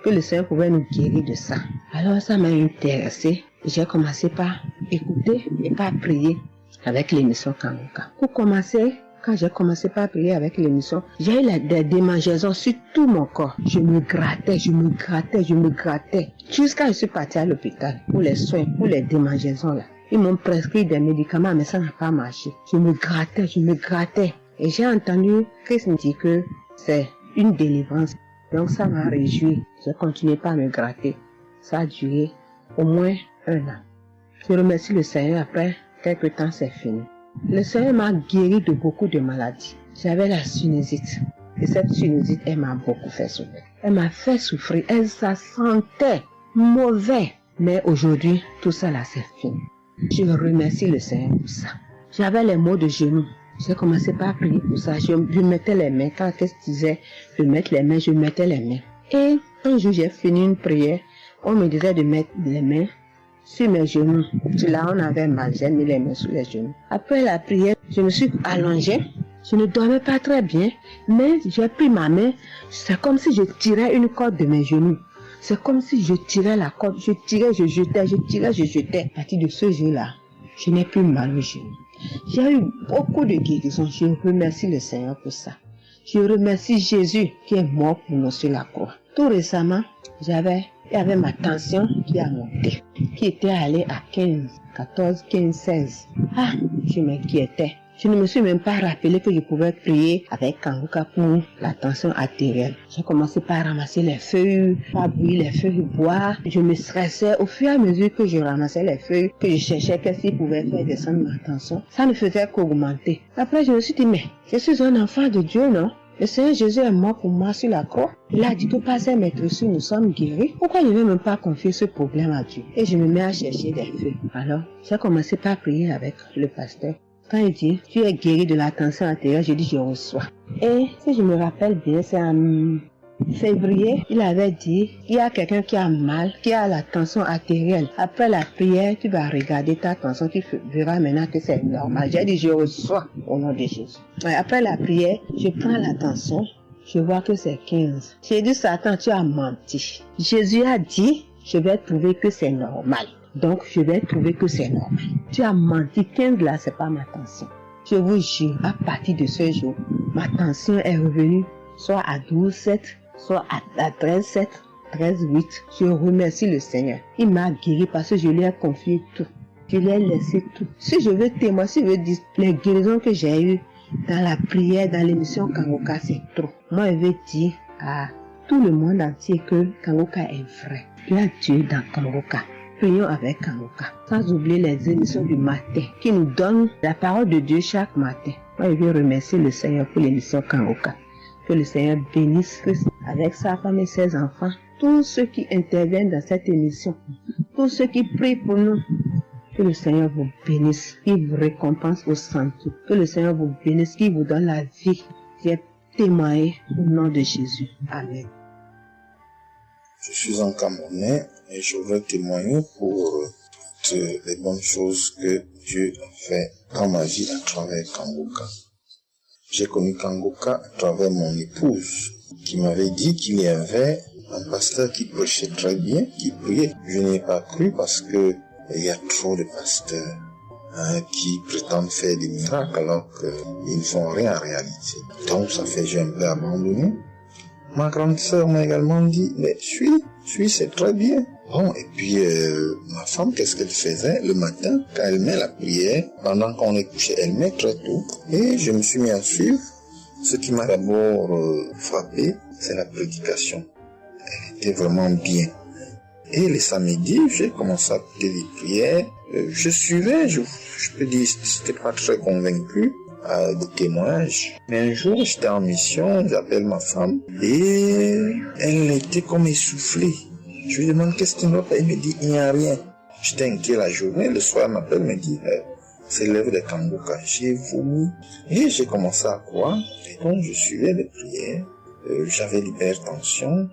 Que le Seigneur pouvait nous guérir de ça. Alors, ça m'a intéressé. J'ai commencé par écouter et par prier avec l'émission Kangoka. Pour commencer, quand j'ai commencé par prier avec l'émission, j'ai eu des démangeaisons sur tout mon corps. Je me grattais. Jusqu'à ce que je suis partie à l'hôpital pour les soins, pour les démangeaisons là. Ils m'ont prescrit des médicaments, mais ça n'a pas marché. Je me grattais. Et j'ai entendu Christ me dire que c'est une délivrance. Donc ça m'a réjoui. Je continuais pas à me gratter. Ça a duré au moins 1 an. Je remercie le Seigneur, après quelques temps c'est fini. Le Seigneur m'a guéri de beaucoup de maladies. J'avais la sinusite. Et cette sinusite, elle m'a beaucoup fait souffrir. Elle m'a fait souffrir. Elle, ça sentait mauvais. Mais aujourd'hui, tout ça là, c'est fini. Je remercie le Seigneur pour ça. J'avais les maux de genoux. J'ai commencé par prier pour ça. Je mettais les mains. Quand qu'est-ce que je disais, je mettais les mains, je mettais les mains. Et un jour, j'ai fini une prière. On me disait de mettre les mains sur mes genoux. Là, on avait mal. J'ai mis les mains sur les genoux. Après la prière, je me suis allongée. Je ne dormais pas très bien, mais j'ai pris ma main. C'est comme si je tirais une corde de mes genoux. C'est comme si je tirais la corde. Je tirais, je jetais, je tirais, je jetais. À partir de ce jour-là, je n'ai plus mal aux genoux. J'ai eu beaucoup de guérisons. Je remercie le Seigneur pour ça. Je remercie Jésus qui est mort pour nous sur la croix. Tout récemment, il y avait ma tension qui a monté, qui était allée à 15, 14, 15, 16. Ah, je m'inquiétais. Je ne me suis même pas rappelé que je pouvais prier avec Kanguka pour la tension artérielle. J'ai commencé par ramasser les feuilles, par bouillir les feuilles bois. Je me stressais au fur et à mesure que je ramassais les feuilles, que je cherchais qu'est-ce qui pouvait faire descendre ma tension. Ça ne faisait qu'augmenter. Après, je me suis dit, mais je suis un enfant de Dieu, non? Le Seigneur Jésus est mort pour moi sur la croix. Il a dit que par ses maîtresses, nous sommes guéris. Pourquoi je ne vais même pas confier ce problème à Dieu? Et je me mets à chercher des feuilles. Alors, j'ai commencé par prier avec le pasteur. Quand il dit, tu es guéri de la tension artérielle, je dis, je reçois. Et si je me rappelle bien, c'est en février, il avait dit, il y a quelqu'un qui a mal, qui a la tension artérielle. Après la prière, tu vas regarder ta tension, tu verras maintenant que c'est normal. J'ai dit, je reçois au nom de Jésus. Et après la prière, je prends la tension, je vois que c'est 15. J'ai dit, Satan, tu as menti. Jésus a dit, je vais trouver que c'est normal. Donc, je vais trouver que c'est normal. Tu as menti, 15 là, c'est pas ma tension. Je vous jure, à partir de ce jour, ma tension est revenue soit à 12,7, soit à 13,7, 13,8. Je remercie le Seigneur. Il m'a guéri parce que je lui ai confié tout. Je lui ai laissé tout. Si je veux témoigner, si je veux dire les guérisons que j'ai eues dans la prière, dans l'émission Kanguka, c'est trop. Moi, je veux dire à tout le monde entier que Kanguka est vrai. Il y a Dieu dans Kanguka. Prions avec Kanguka, sans oublier les émissions du matin qui nous donnent la parole de Dieu chaque matin. Moi, je veux remercier le Seigneur pour l'émission Kanguka. Que le Seigneur bénisse avec sa femme et ses enfants, tous ceux qui interviennent dans cette émission, tous ceux qui prient pour nous. Que le Seigneur vous bénisse, qu'il vous récompense au centre. Que le Seigneur vous bénisse, qu'il vous donne la vie. J'ai témoigné au nom de Jésus. Amen. Je suis un Camerounais et je veux témoigner pour toutes les bonnes choses que Dieu a fait dans ma vie à travers Kanguka. J'ai connu Kanguka à travers mon épouse qui m'avait dit qu'il y avait un pasteur qui prêchait très bien, qui priait. Je n'ai pas cru parce que il y a trop de pasteurs qui prétendent faire des miracles alors qu'ils ne font rien en réalité. Donc ça fait que j'ai un peu abandonné. Ma grande sœur m'a également dit, mais suis, c'est très bien. Bon, et puis ma femme, qu'est-ce qu'elle faisait le matin quand elle met la prière, pendant qu'on est couché, elle met très tôt. Et je me suis mis à suivre. Ce qui m'a d'abord frappé, c'est la prédication. Elle était vraiment bien. Et les samedis, j'ai commencé à écouter les prières. Je suivais, je peux dire, j'étais pas très convaincu de témoignages. Mais un jour, j'étais en mission, j'appelle ma femme, et elle était comme essoufflée. Je lui demande qu'est-ce qui ne va pas, elle me dit, il n'y a rien. J'étais inquiet la journée, le soir, elle m'appelle, me dit, c'est l'œuvre de Kanguka. J'ai vomi, et j'ai commencé à croire, et donc je suivais les prières. J'avais l'hypertension.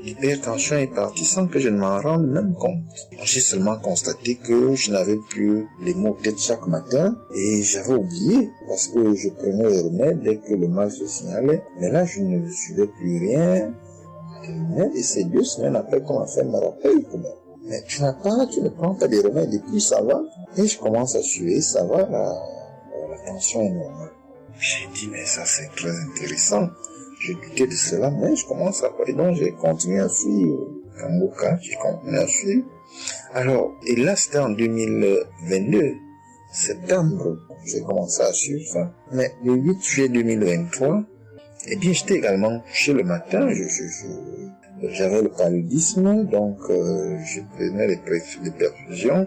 L'hypertension est partie sans que je ne m'en rende même compte. J'ai seulement constaté que je n'avais plus les maux de tête chaque matin et j'avais oublié parce que je prenais les remèdes dès que le mal se signalait. Mais là, je ne suivais plus rien. Et c'est 2 semaines après qu'on m'a fait me rappel. Mais tu ne prends pas des remèdes et puis ça va. Et je commence à suivre, ça va, la tension est normale. J'ai dit, mais ça c'est très intéressant. Je doutais de cela, mais je commence à voir. Et donc, j'ai continué à suivre Kanguka, j'ai continué à suivre. Alors, et là, c'était en 2022, septembre, j'ai commencé à suivre ça. Mais le 8 juillet 2023, Eh bien, j'étais également couché le matin, j'avais le paludisme, donc je prenais les perfusions.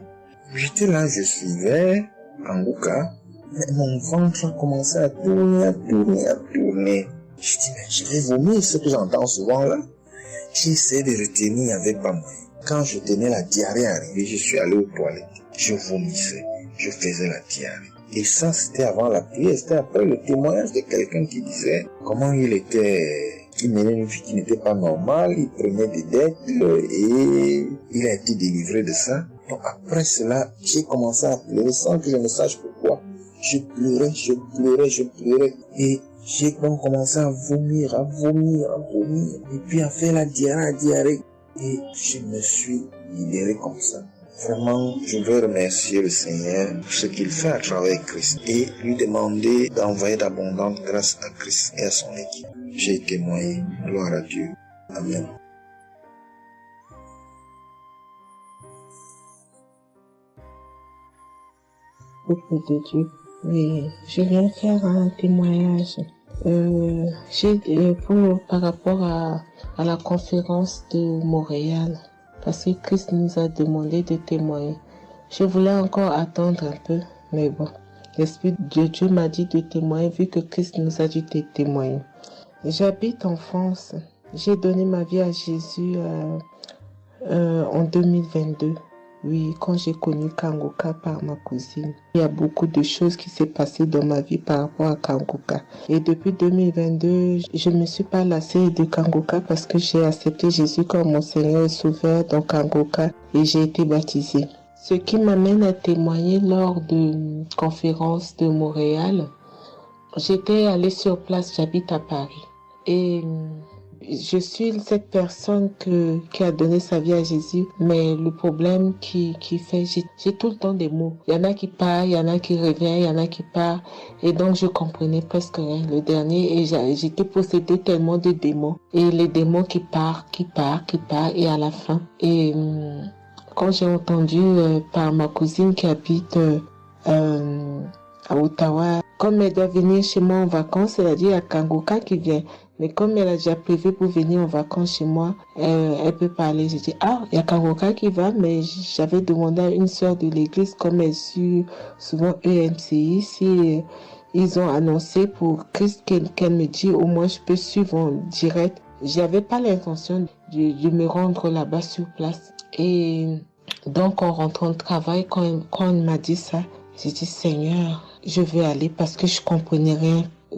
J'étais là, je suivais Kanguka, mais mon ventre a commencé à tourner. Je dis, mais je vais vomir, ce que j'entends souvent là. J'ai essayé de retenir, il n'y avait pas moyen. Quand je tenais la diarrhée arrivée, je suis allé aux toilettes. Je vomissais, je faisais la diarrhée. Et ça, c'était avant la prière, c'était après le témoignage de quelqu'un qui disait comment il menait une vie qui n'était pas normale, il prenait des dettes et il a été délivré de ça. Donc après cela, j'ai commencé à pleurer sans que je ne sache pourquoi. Je pleurais et j'ai donc commencé à vomir et puis à faire la diarrhée et je me suis libéré comme ça. Vraiment, je veux remercier le Seigneur pour ce qu'il fait à travers Christ et lui demander d'envoyer d'abondantes grâces à Christ et à son équipe. J'ai témoigné. Gloire à Dieu. Amen. Peuple de Dieu, oui, je viens faire un témoignage. Par rapport à la conférence de Montréal. Parce que Christ nous a demandé de témoigner. Je voulais encore attendre un peu, mais bon, l'Esprit de Dieu m'a dit de témoigner vu que Christ nous a dit de témoigner. J'habite en France. J'ai donné ma vie à Jésus en 2022. Oui, quand j'ai connu Kanguka par ma cousine. Il y a beaucoup de choses qui s'est passées dans ma vie par rapport à Kanguka. Et depuis 2022, je ne me suis pas lassée de Kanguka parce que j'ai accepté Jésus comme mon Seigneur et Sauveur dans Kanguka et j'ai été baptisée. Ce qui m'amène à témoigner lors de conférence de Montréal, j'étais allée sur place, j'habite à Paris. Et je suis cette personne qui a donné sa vie à Jésus, mais le problème qui fait, j'ai tout le temps des mots. Il y en a qui partent, il y en a qui reviennent, il y en a qui partent, et donc je comprenais presque rien. Le dernier, et j'étais possédée tellement de démons, et les démons qui partent, et à la fin. Et quand j'ai entendu par ma cousine qui habite à Ottawa, comme elle doit venir chez moi en vacances, elle a dit il y a Kanguka qui vient. Mais comme elle a déjà prévu pour venir en vacances chez moi, elle peut parler. J'ai dit, il y a Kanguka qui va, mais j'avais demandé à une sœur de l'église, comme elle suit souvent EMCI, si ils ont annoncé pour Christ qu'elle me dit, au moins je peux suivre en direct. J'avais pas l'intention de me rendre là-bas sur place. Et donc, en rentrant de travail, quand elle m'a dit ça, j'ai dit, Seigneur, je veux aller parce que je comprenais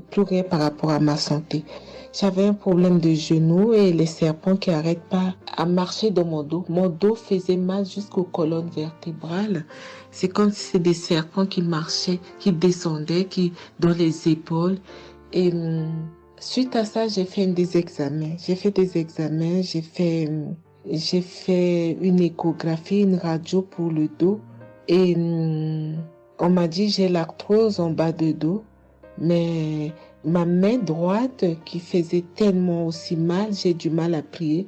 plus rien par rapport à ma santé. J'avais un problème de genou et les serpents qui n'arrêtent pas à marcher dans mon dos. Mon dos faisait mal jusqu'aux colonnes vertébrales. C'est comme si c'était des serpents qui marchaient, qui descendaient, dans les épaules. Et suite à ça, j'ai fait des examens. J'ai fait une échographie, une radio pour le dos. Et on m'a dit j'ai l'arthrose en bas de dos. Mais ma main droite qui faisait tellement aussi mal, j'ai du mal à plier.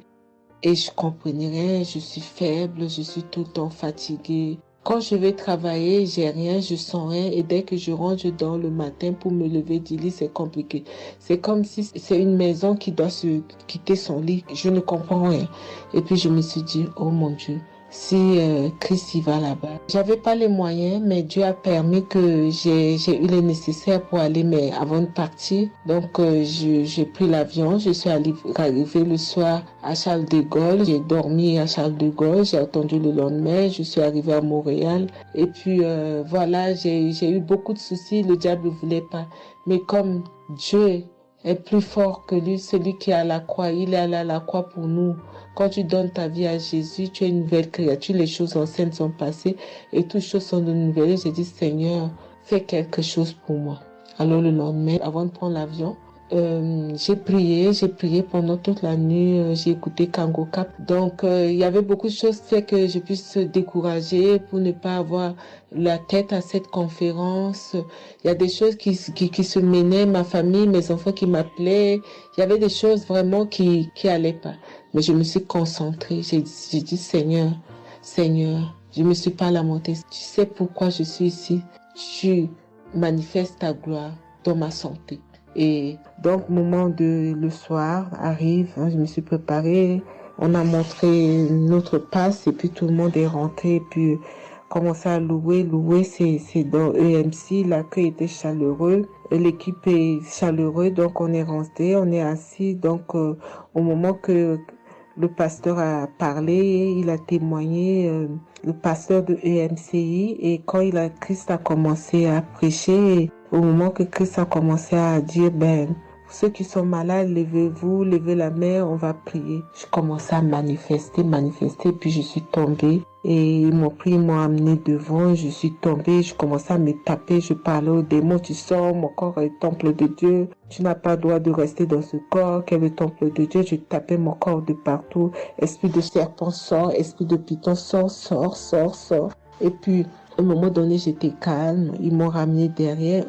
Et je comprenais rien, je suis faible, je suis tout le temps fatiguée. Quand je vais travailler, j'ai rien, je sens rien. Et dès que je rentre, je dors le matin pour me lever du lit, c'est compliqué. C'est comme si c'est une maison qui doit se quitter son lit. Je ne comprends rien. Et puis je me suis dit, oh mon Dieu, si Christ y va là-bas. J'avais pas les moyens, mais Dieu a permis que j'ai eu les nécessaires pour aller, mais avant de partir. Donc j'ai pris l'avion, je suis arrivée le soir à Charles de Gaulle, j'ai dormi à Charles de Gaulle, j'ai attendu le lendemain, je suis arrivée à Montréal. Et puis voilà, j'ai eu beaucoup de soucis, le diable ne voulait pas. Mais comme Dieu est plus fort que lui, celui qui est à la croix, il est allé à la croix pour nous. Quand tu donnes ta vie à Jésus, tu es une nouvelle créature, les choses anciennes sont passées et toutes choses sont de nouvelles. J'ai dit, Seigneur, fais quelque chose pour moi. Alors le lendemain, avant de prendre l'avion, j'ai prié pendant toute la nuit, j'ai écouté Kanguka. Donc il y avait beaucoup de choses qui fait que je puisse se décourager pour ne pas avoir la tête à cette conférence. Il y a des choses qui se menaient, ma famille, mes enfants qui m'appelaient. Il y avait des choses vraiment qui allaient pas. Mais je me suis concentrée. J'ai dit, Seigneur, je me suis pas lamentée. Tu sais pourquoi je suis ici. Tu manifestes ta gloire dans ma santé. Et donc, le soir arrive, hein, je me suis préparée, on a montré notre passe et puis tout le monde est rentré et puis commencé à louer. Louer, c'est dans EMC, l'accueil était chaleureux, l'équipe est chaleureuse, donc on est rentré, on est assis, donc au moment que le pasteur a parlé, il a témoigné, le pasteur de EMCI, et quand Christ a commencé à prêcher, au moment que Christ a commencé à dire, ceux qui sont malades, levez-vous, levez la main, on va prier. Je commençais à manifester, puis je suis tombée. Et ils m'ont pris, ils m'ont amené devant, je suis tombée, je commençais à me taper, je parlais aux démons, tu sors, mon corps est le temple de Dieu, tu n'as pas le droit de rester dans ce corps, qui est le temple de Dieu, je tapais mon corps de partout, esprit de serpent sort, esprit de python sort. Et puis, à un moment donné, j'étais calme, ils m'ont ramené derrière,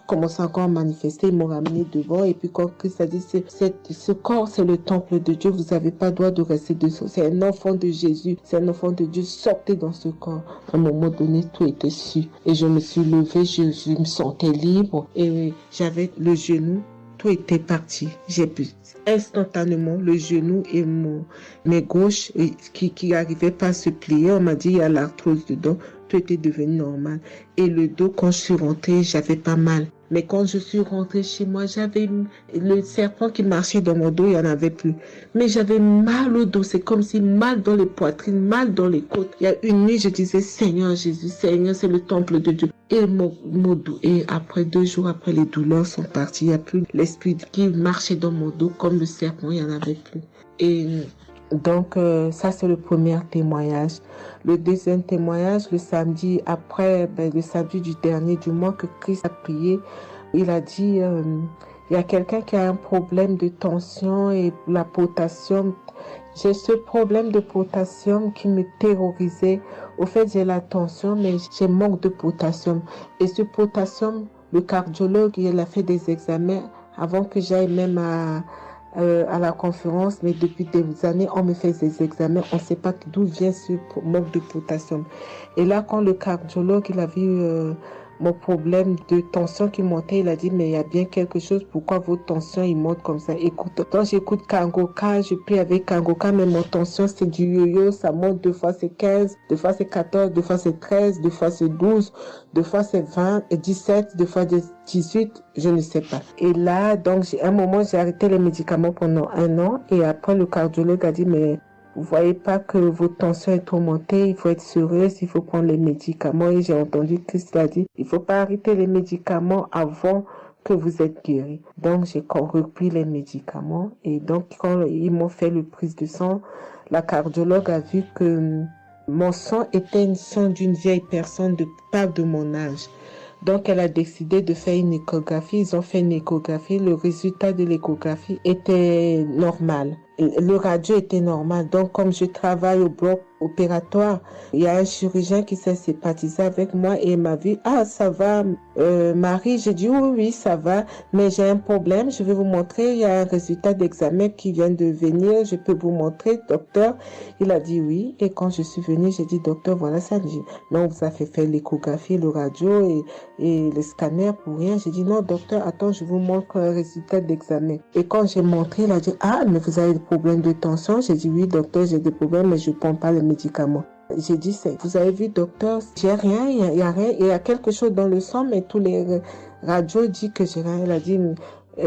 commençé encore à manifester, ils m'ont ramené devant, et puis quand Christ a dit, ce corps, c'est le temple de Dieu, vous n'avez pas le droit de rester dessous, c'est un enfant de Jésus, c'est un enfant de Dieu, sortez dans ce corps. À un moment donné, tout était su, et je me suis levée, je me sentais libre, et j'avais le genou, tout était parti, j'ai pu instantanément le genou et mes gauches qui n'arrivaient pas à se plier, on m'a dit il y a l'arthrose dedans, tout était devenu normal. Et le dos, quand je suis rentrée, j'avais pas mal. Mais quand je suis rentrée chez moi, j'avais le serpent qui marchait dans mon dos, il n'y en avait plus. Mais j'avais mal au dos, c'est comme si mal dans les poitrines, mal dans les côtes. Il y a une nuit, je disais, Seigneur Jésus, Seigneur, c'est le temple de Dieu. Et mon dos, et après 2 jours après, les douleurs sont parties. Il n'y a plus l'esprit qui marchait dans mon dos comme le serpent, il n'y en avait plus. Et donc, ça, c'est le premier témoignage. Le deuxième témoignage, le samedi après, le samedi du dernier du mois que Christ a prié, il a dit, il y a quelqu'un qui a un problème de tension et la potassium. J'ai ce problème de potassium qui me terrorisait. Au fait, j'ai la tension, mais j'ai manque de potassium. Et ce potassium, le cardiologue, il a fait des examens avant que j'aille même à la conférence, mais depuis des années, on me fait des examens, on ne sait pas d'où vient ce manque de potassium. Et là, quand le cardiologue, il a vu mon problème de tension qui montait, il a dit, mais il y a bien quelque chose, pourquoi votre tension, il monte comme ça? Écoute, quand j'écoute Kangoka, je prie avec Kangoka, mais mon tension, c'est du yo-yo, ça monte, 2 fois c'est 15, 2 fois c'est 14, 2 fois c'est 13, 2 fois c'est 12, 2 fois c'est 20, et 17, 2 fois 18, je ne sais pas. Et là, donc, un moment, j'ai arrêté les médicaments pendant 1 an, et après, le cardiologue a dit, mais vous voyez pas que votre tension est trop montée, il faut être sérieuse, il faut prendre les médicaments. Et j'ai entendu Christ a dit, il faut pas arrêter les médicaments avant que vous êtes guéri. Donc, j'ai repris les médicaments. Et donc, quand ils m'ont fait le prise de sang, la cardiologue a vu que mon sang était un sang d'une vieille personne, pas de mon âge. Donc, elle a décidé de faire une échographie. Ils ont fait une échographie. Le résultat de l'échographie était normal. Le radio était normal. Donc, comme je travaille au bloc opératoire, il y a un chirurgien qui s'est sympathisé avec moi et il m'a vu, ah, ça va, Marie? J'ai dit, oui, ça va, mais j'ai un problème. Je vais vous montrer. Il y a un résultat d'examen qui vient de venir. Je peux vous montrer, docteur. Il a dit oui. Et quand je suis venue, j'ai dit, docteur, voilà ça. Il dit, non, on vous a fait faire l'échographie, le radio et le scanner pour rien. J'ai dit, non, docteur, attends, je vous montre un résultat d'examen. Et quand j'ai montré, il a dit, ah, mais vous avez des problèmes de tension? J'ai dit, oui, docteur, j'ai des problèmes, mais je ne prends pas les médicaments. J'ai dit, vous avez vu, docteur, j'ai rien, il y a rien, il y a quelque chose dans le sang, mais tous les radios disent que j'ai rien. Il a dit,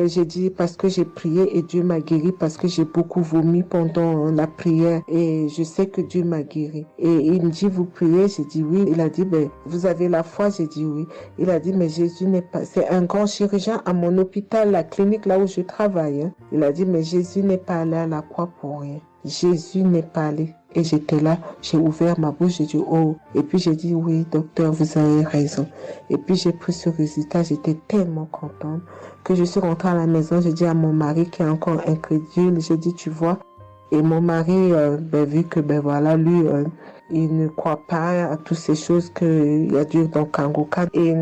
j'ai dit, parce que j'ai prié et Dieu m'a guéri, parce que j'ai beaucoup vomi pendant la prière et je sais que Dieu m'a guéri. Et il me dit, vous priez? J'ai dit oui. Il a dit, vous avez la foi? J'ai dit oui. Il a dit, mais Jésus n'est pas, c'est un grand chirurgien à mon hôpital, la clinique là où je travaille. Hein. Il a dit, mais Jésus n'est pas allé à la croix pour rien. Jésus n'est pas allé. Et j'étais là, j'ai ouvert ma bouche, j'ai dit oh. Et puis j'ai dit oui, docteur, vous avez raison. Et puis j'ai pris ce résultat, j'étais tellement contente que je suis rentrée à la maison, j'ai dit à mon mari qui est encore incrédule, j'ai dit tu vois. Et mon mari, vu que voilà, lui, il ne croit pas à toutes ces choses qu'il y a Dieu dans Kangoka. Et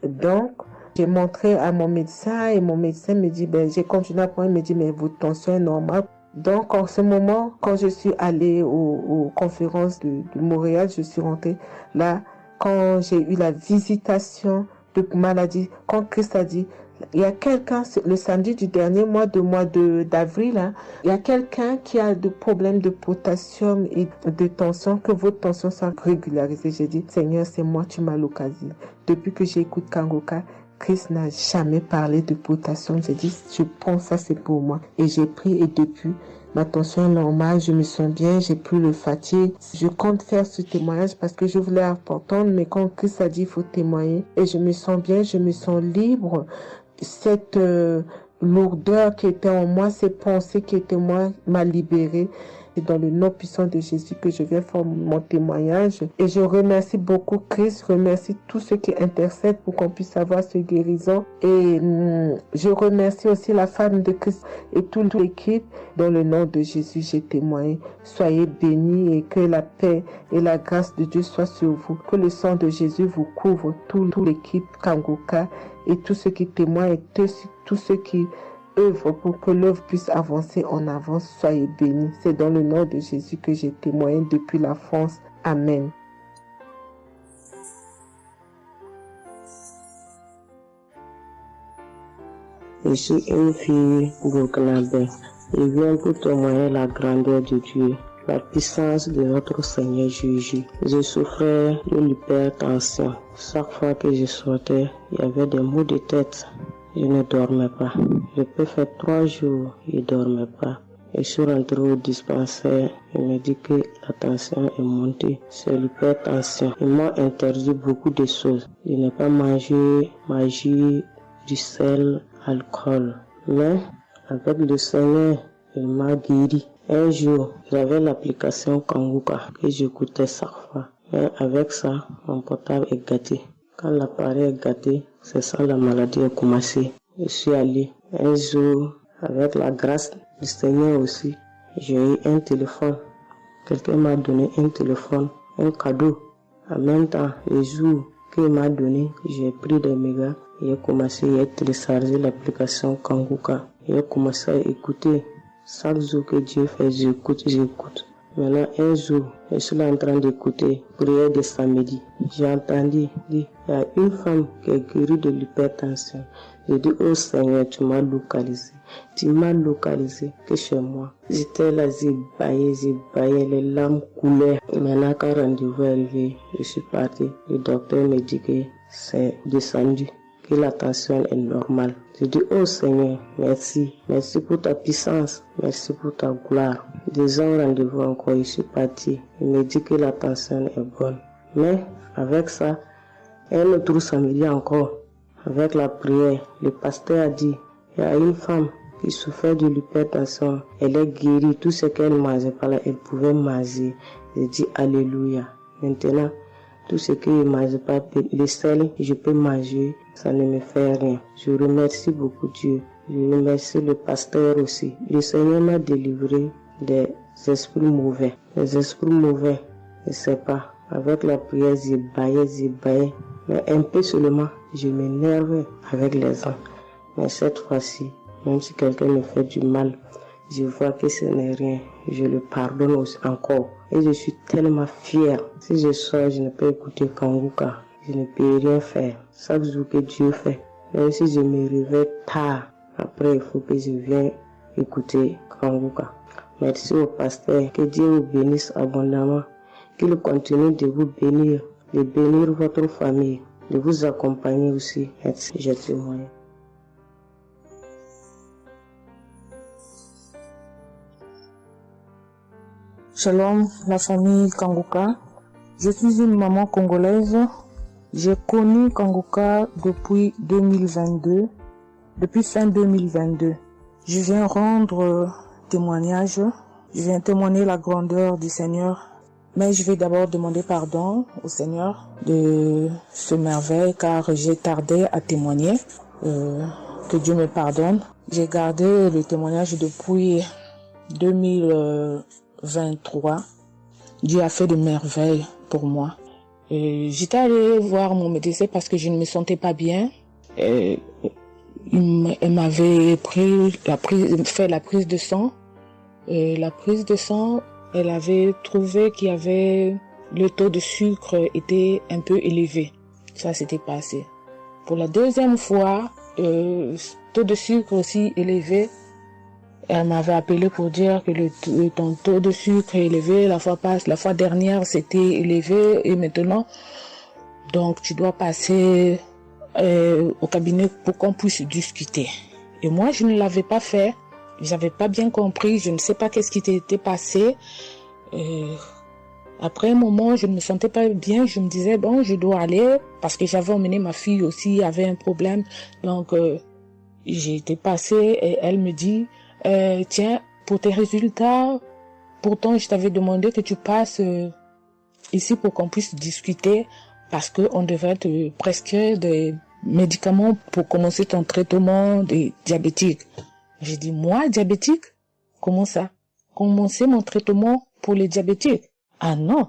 donc, j'ai montré à mon médecin et mon médecin me dit, j'ai continué à prendre, il me dit, mais votre tension est normale. Donc, en ce moment, quand je suis allée aux conférences de Montréal, je suis rentrée là, quand j'ai eu la visitation de maladie, quand Christ a dit, Il y a quelqu'un, le samedi du dernier mois d'avril, hein, il y a quelqu'un qui a des problèmes de potassium et de tension, que votre tension soit régularisée. J'ai dit, Seigneur, c'est moi, tu m'as localisé. Depuis que j'écoute Kangoka, Christ n'a jamais parlé de potassium. J'ai dit, je prends ça, c'est pour moi. Et j'ai pris, et depuis, ma tension est normale, je me sens bien, j'ai plus le fatigue. Je compte faire ce témoignage parce que je voulais entendre, mais quand Christ a dit, il faut témoigner. Et je me sens bien, je me sens libre. Cette lourdeur qui était en moi, ces pensées qui étaient en moi, m'a libérée. C'est dans le nom puissant de Jésus que je viens faire mon témoignage. Et je remercie beaucoup Christ, je remercie tous ceux qui intercèdent pour qu'on puisse avoir ce guérison. Et je remercie aussi la femme de Christ et toute l'équipe. Dans le nom de Jésus, j'ai témoigné. Soyez bénis et que la paix et la grâce de Dieu soient sur vous. Que le sang de Jésus vous couvre, toute l'équipe Kangoka et tous ceux qui témoignent et tous ceux qui œuvre pour que l'œuvre puisse avancer en avant. Soyez bénis. C'est dans le nom de Jésus que j'ai témoigné depuis la France. Amen. Je suis une fille burkinabé. Je viens pour témoigner la grandeur de Dieu, la puissance de notre Seigneur Jésus. Je souffrais de l'hypertension. Chaque fois que je sortais, il y avait des maux de tête. Je ne dormais pas. Je peux faire 3 jours, je ne dormais pas. Et je suis rentré au dispensaire. Il me dit que la tension est montée. C'est l'hypertension. Ils m'ont interdit beaucoup de choses. Je n'ai pas mangé, du sel, alcool. Mais avec le Seigneur, il m'a guéri. Un jour, j'avais l'application Kangoka que j'écoutais chaque fois. Mais avec ça, mon portable est gâté. Quand l'appareil est gâté, c'est ça la maladie a commencé. Je suis allé un jour, avec la grâce du Seigneur aussi, j'ai eu un téléphone. Quelqu'un m'a donné un téléphone, un cadeau. En même temps, le jour qu'il m'a donné, j'ai pris des mégas et j'ai commencé à télécharger l'application Kangoka. J'ai commencé à écouter. Chaque jour que Dieu fait, j'écoute. Maintenant, un jour, je suis là en train d'écouter prière de samedi. J'ai entendu dire, il y a une femme qui est guérie de l'hypertension. J'ai dit, oh Seigneur, tu m'as localisé. Tu m'as localisé que chez moi. J'étais là, j'ai baillé, les larmes coulaient. Maintenant, quand le rendez-vous est arrivé, je suis parti. Le docteur me dit que c'est descendu, que la tension est normale. Je dis, oh Seigneur, merci. Merci pour ta puissance. Merci pour ta gloire. Déjà au rendez-vous encore, je suis parti. Il me dit que la tension est bonne. Mais avec ça, un autre samedi encore, avec la prière, le pasteur a dit, il y a une femme qui souffrait de l'hypertension. Elle est guérie. Tout ce qu'elle mangeait par là, elle pouvait manger. J'ai dit, alléluia. Maintenant, tout ce que je ne mange pas, le sel, je peux manger, ça ne me fait rien. Je remercie beaucoup Dieu. Je remercie le pasteur aussi. Le Seigneur m'a délivré des esprits mauvais. Les esprits mauvais, je ne sais pas. Avec la prière, j'ai baillé. Mais un peu seulement, je m'énerve avec les gens. Mais cette fois-ci, même si quelqu'un me fait du mal, je vois que ce n'est rien. Je le pardonne aussi encore. Et je suis tellement fière. Si je sors, je ne peux écouter Kangoka. Je ne peux rien faire. Chaque jour que Dieu fait. Même si je me réveille tard, après il faut que je vienne écouter Kangoka. Merci au pasteur. Que Dieu vous bénisse abondamment. Qu'il continue de vous bénir, de bénir votre famille, de vous accompagner aussi. Merci, je témoigne. Shalom, la famille Kangoka. Je suis une maman congolaise. J'ai connu Kangoka depuis 2022, depuis fin 2022. Je viens rendre témoignage. Je viens témoigner la grandeur du Seigneur. Mais je vais d'abord demander pardon au Seigneur de ce merveille car j'ai tardé à témoigner. Que Dieu me pardonne. J'ai gardé le témoignage depuis 2023. Dieu a fait de merveilles pour moi. J'étais allée voir mon médecin parce que je ne me sentais pas bien. Elle m'avait fait la prise de sang. Et la prise de sang, elle avait trouvé qu'il y avait le taux de sucre était un peu élevé. Ça s'était passé. Pour la deuxième fois, taux de sucre aussi élevé. Elle m'avait appelé pour dire que ton taux de sucre est élevé. La fois dernière, c'était élevé et maintenant, donc tu dois passer au cabinet pour qu'on puisse discuter. Et moi, je ne l'avais pas fait. J'avais pas bien compris. Je ne sais pas qu'est-ce qui était passé. Après un moment, je ne me sentais pas bien. Je me disais, bon, je dois aller parce que j'avais emmené ma fille aussi, avait un problème. Donc, j'ai été passée et elle me dit, tiens, pour tes résultats, pourtant je t'avais demandé que tu passes ici pour qu'on puisse discuter parce qu'on devrait te prescrire des médicaments pour commencer ton traitement de diabétique. J'ai dit, moi, diabétique? Comment ça? Commencer mon traitement pour les diabétiques? Ah non.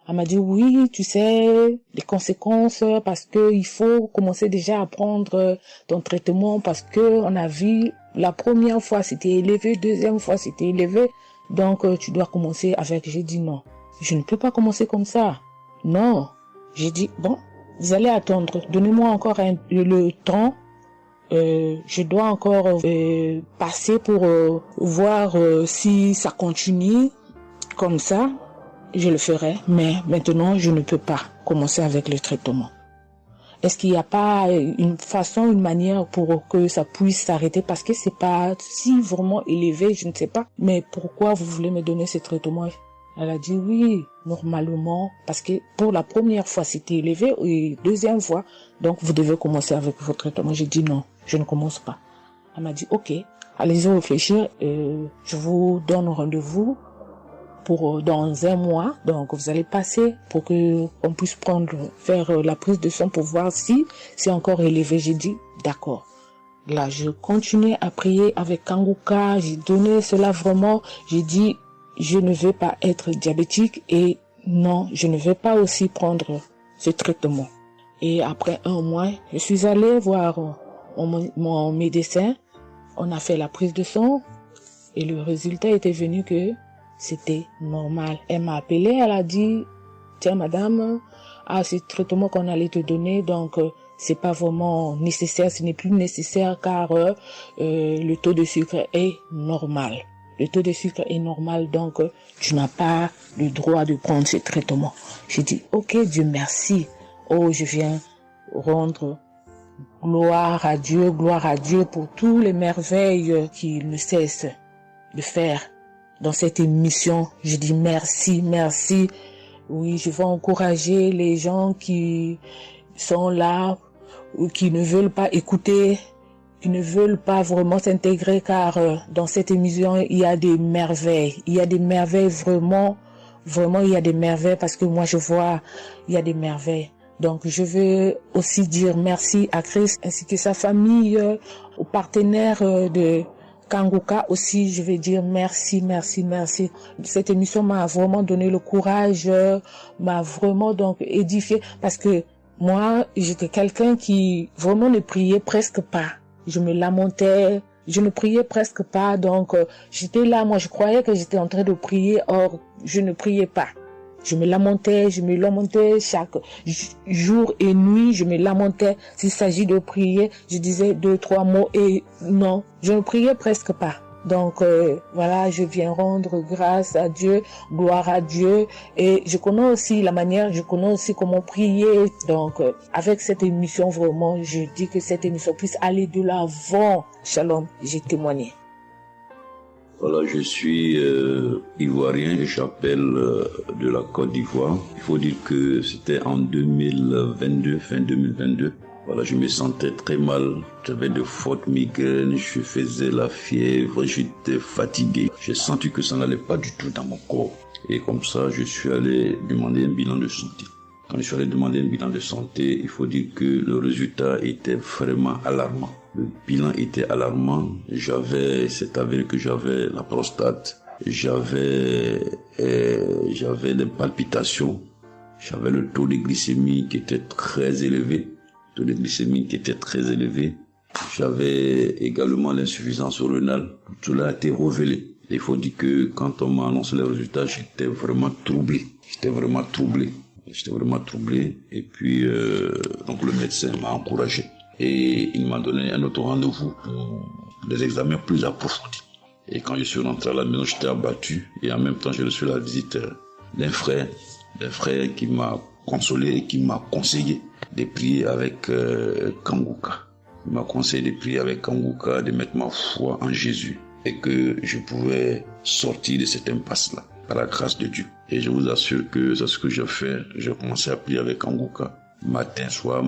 Elle m'a dit, oui, tu sais, les conséquences, parce que il faut commencer déjà à prendre ton traitement parce que on a vu la première fois c'était élevé, deuxième fois c'était élevé, donc tu dois commencer avec. J'ai dit non, je ne peux pas commencer comme ça. Non. J'ai dit, bon, vous allez attendre, donnez-moi encore le temps. Je dois encore passer pour voir si ça continue comme ça. Je le ferai, mais maintenant je ne peux pas commencer avec le traitement. Est-ce qu'il n'y a pas une façon, une manière pour que ça puisse s'arrêter parce que c'est pas si vraiment élevé, je ne sais pas. Mais pourquoi vous voulez me donner ce traitement? Elle a dit oui, normalement, parce que pour la première fois c'était élevé et deuxième fois, donc vous devez commencer avec votre traitement. J'ai dit non, je ne commence pas. Elle m'a dit ok, allez-y réfléchir, je vous donne rendez-vous pour dans un mois, donc vous allez passer pour que on puisse faire la prise de sang pour voir si c'est encore élevé. J'ai dit d'accord. Là, je continuais à prier avec Kanguka, j'ai donné cela vraiment, j'ai dit je ne veux pas être diabétique et non, je ne veux pas aussi prendre ce traitement. Et après un mois, je suis allée voir mon médecin, on a fait la prise de sang et le résultat était venu que c'était normal. Elle m'a appelé, elle a dit, tiens madame, ce traitement qu'on allait te donner, donc c'est pas vraiment nécessaire, ce n'est plus nécessaire car le taux de sucre est normal. Le taux de sucre est normal, donc tu n'as pas le droit de prendre ce traitement. J'ai dit, ok, Dieu merci. Oh, je viens rendre gloire à Dieu pour toutes les merveilles qu'il ne cesse de faire. Dans cette émission, je dis merci, merci. Oui, je vais encourager les gens qui sont là ou qui ne veulent pas écouter, qui ne veulent pas vraiment s'intégrer car dans cette émission, il y a des merveilles. Il y a des merveilles vraiment, il y a des merveilles parce que moi je vois, il y a des merveilles. Donc je veux aussi dire merci à Christ ainsi que sa famille, aux partenaires de Kanguka aussi, je vais dire merci, merci, merci. Cette émission m'a vraiment donné le courage, m'a vraiment donc édifié parce que moi, j'étais quelqu'un qui vraiment ne priait presque pas. Je me lamentais, je ne priais presque pas, donc j'étais là, moi je croyais que j'étais en train de prier, or je ne priais pas. Je me lamentais chaque jour et nuit, je me lamentais. S'il s'agit de prier, je disais 2-3 mots et non, je ne priais presque pas. Donc voilà, je viens rendre grâce à Dieu, gloire à Dieu et je connais aussi la manière, je connais aussi comment prier. Donc avec cette émission vraiment, je dis que cette émission puisse aller de l'avant. Shalom, j'ai témoigné. Voilà, je suis ivoirien et j'appelle de la Côte d'Ivoire. Il faut dire que c'était en 2022, fin 2022. Voilà, je me sentais très mal. J'avais de fortes migraines, je faisais la fièvre, j'étais fatigué. J'ai senti que ça n'allait pas du tout dans mon corps. Et comme ça, je suis allé demander un bilan de santé. Quand je suis allé demander un bilan de santé, il faut dire que le résultat était vraiment alarmant. Le bilan était alarmant. C'est avéré que j'avais la prostate, j'avais des palpitations, j'avais le taux de glycémie qui était très élevé. J'avais également l'insuffisance rénale. Tout cela a été révélé. Il faut dire que quand on m'a annoncé les résultats, j'étais vraiment troublé. Et puis, donc le médecin m'a encouragé. et il m'a donné un autre rendez-vous pour des examens plus approfondis. Et quand je suis rentré à la maison, j'étais abattu et en même temps j'ai reçu la visite d'un frère qui m'a consolé et qui m'a conseillé de prier avec Kanguka. Il m'a conseillé de prier avec Kanguka, de mettre ma foi en Jésus et que je pouvais sortir de cette impasse-là par la grâce de Dieu. Et je vous assure que c'est ce que j'ai fait. J'ai commencé à prier avec Kanguka matin, soir,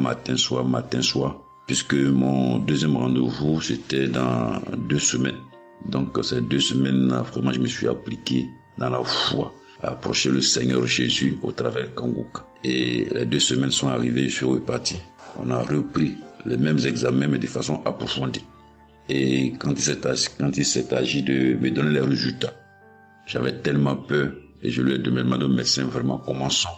puisque mon deuxième rendez-vous c'était dans 2 semaines. Donc ces 2 semaines-là, vraiment je me suis appliqué dans la foi à approcher le Seigneur Jésus au travers de Kanguka. Et les 2 semaines sont arrivées, je suis reparti. On a repris les mêmes examens mais de façon approfondie. Et quand il s'est agi de me donner les résultats, j'avais tellement peur et je lui ai demandé au médecin vraiment commençons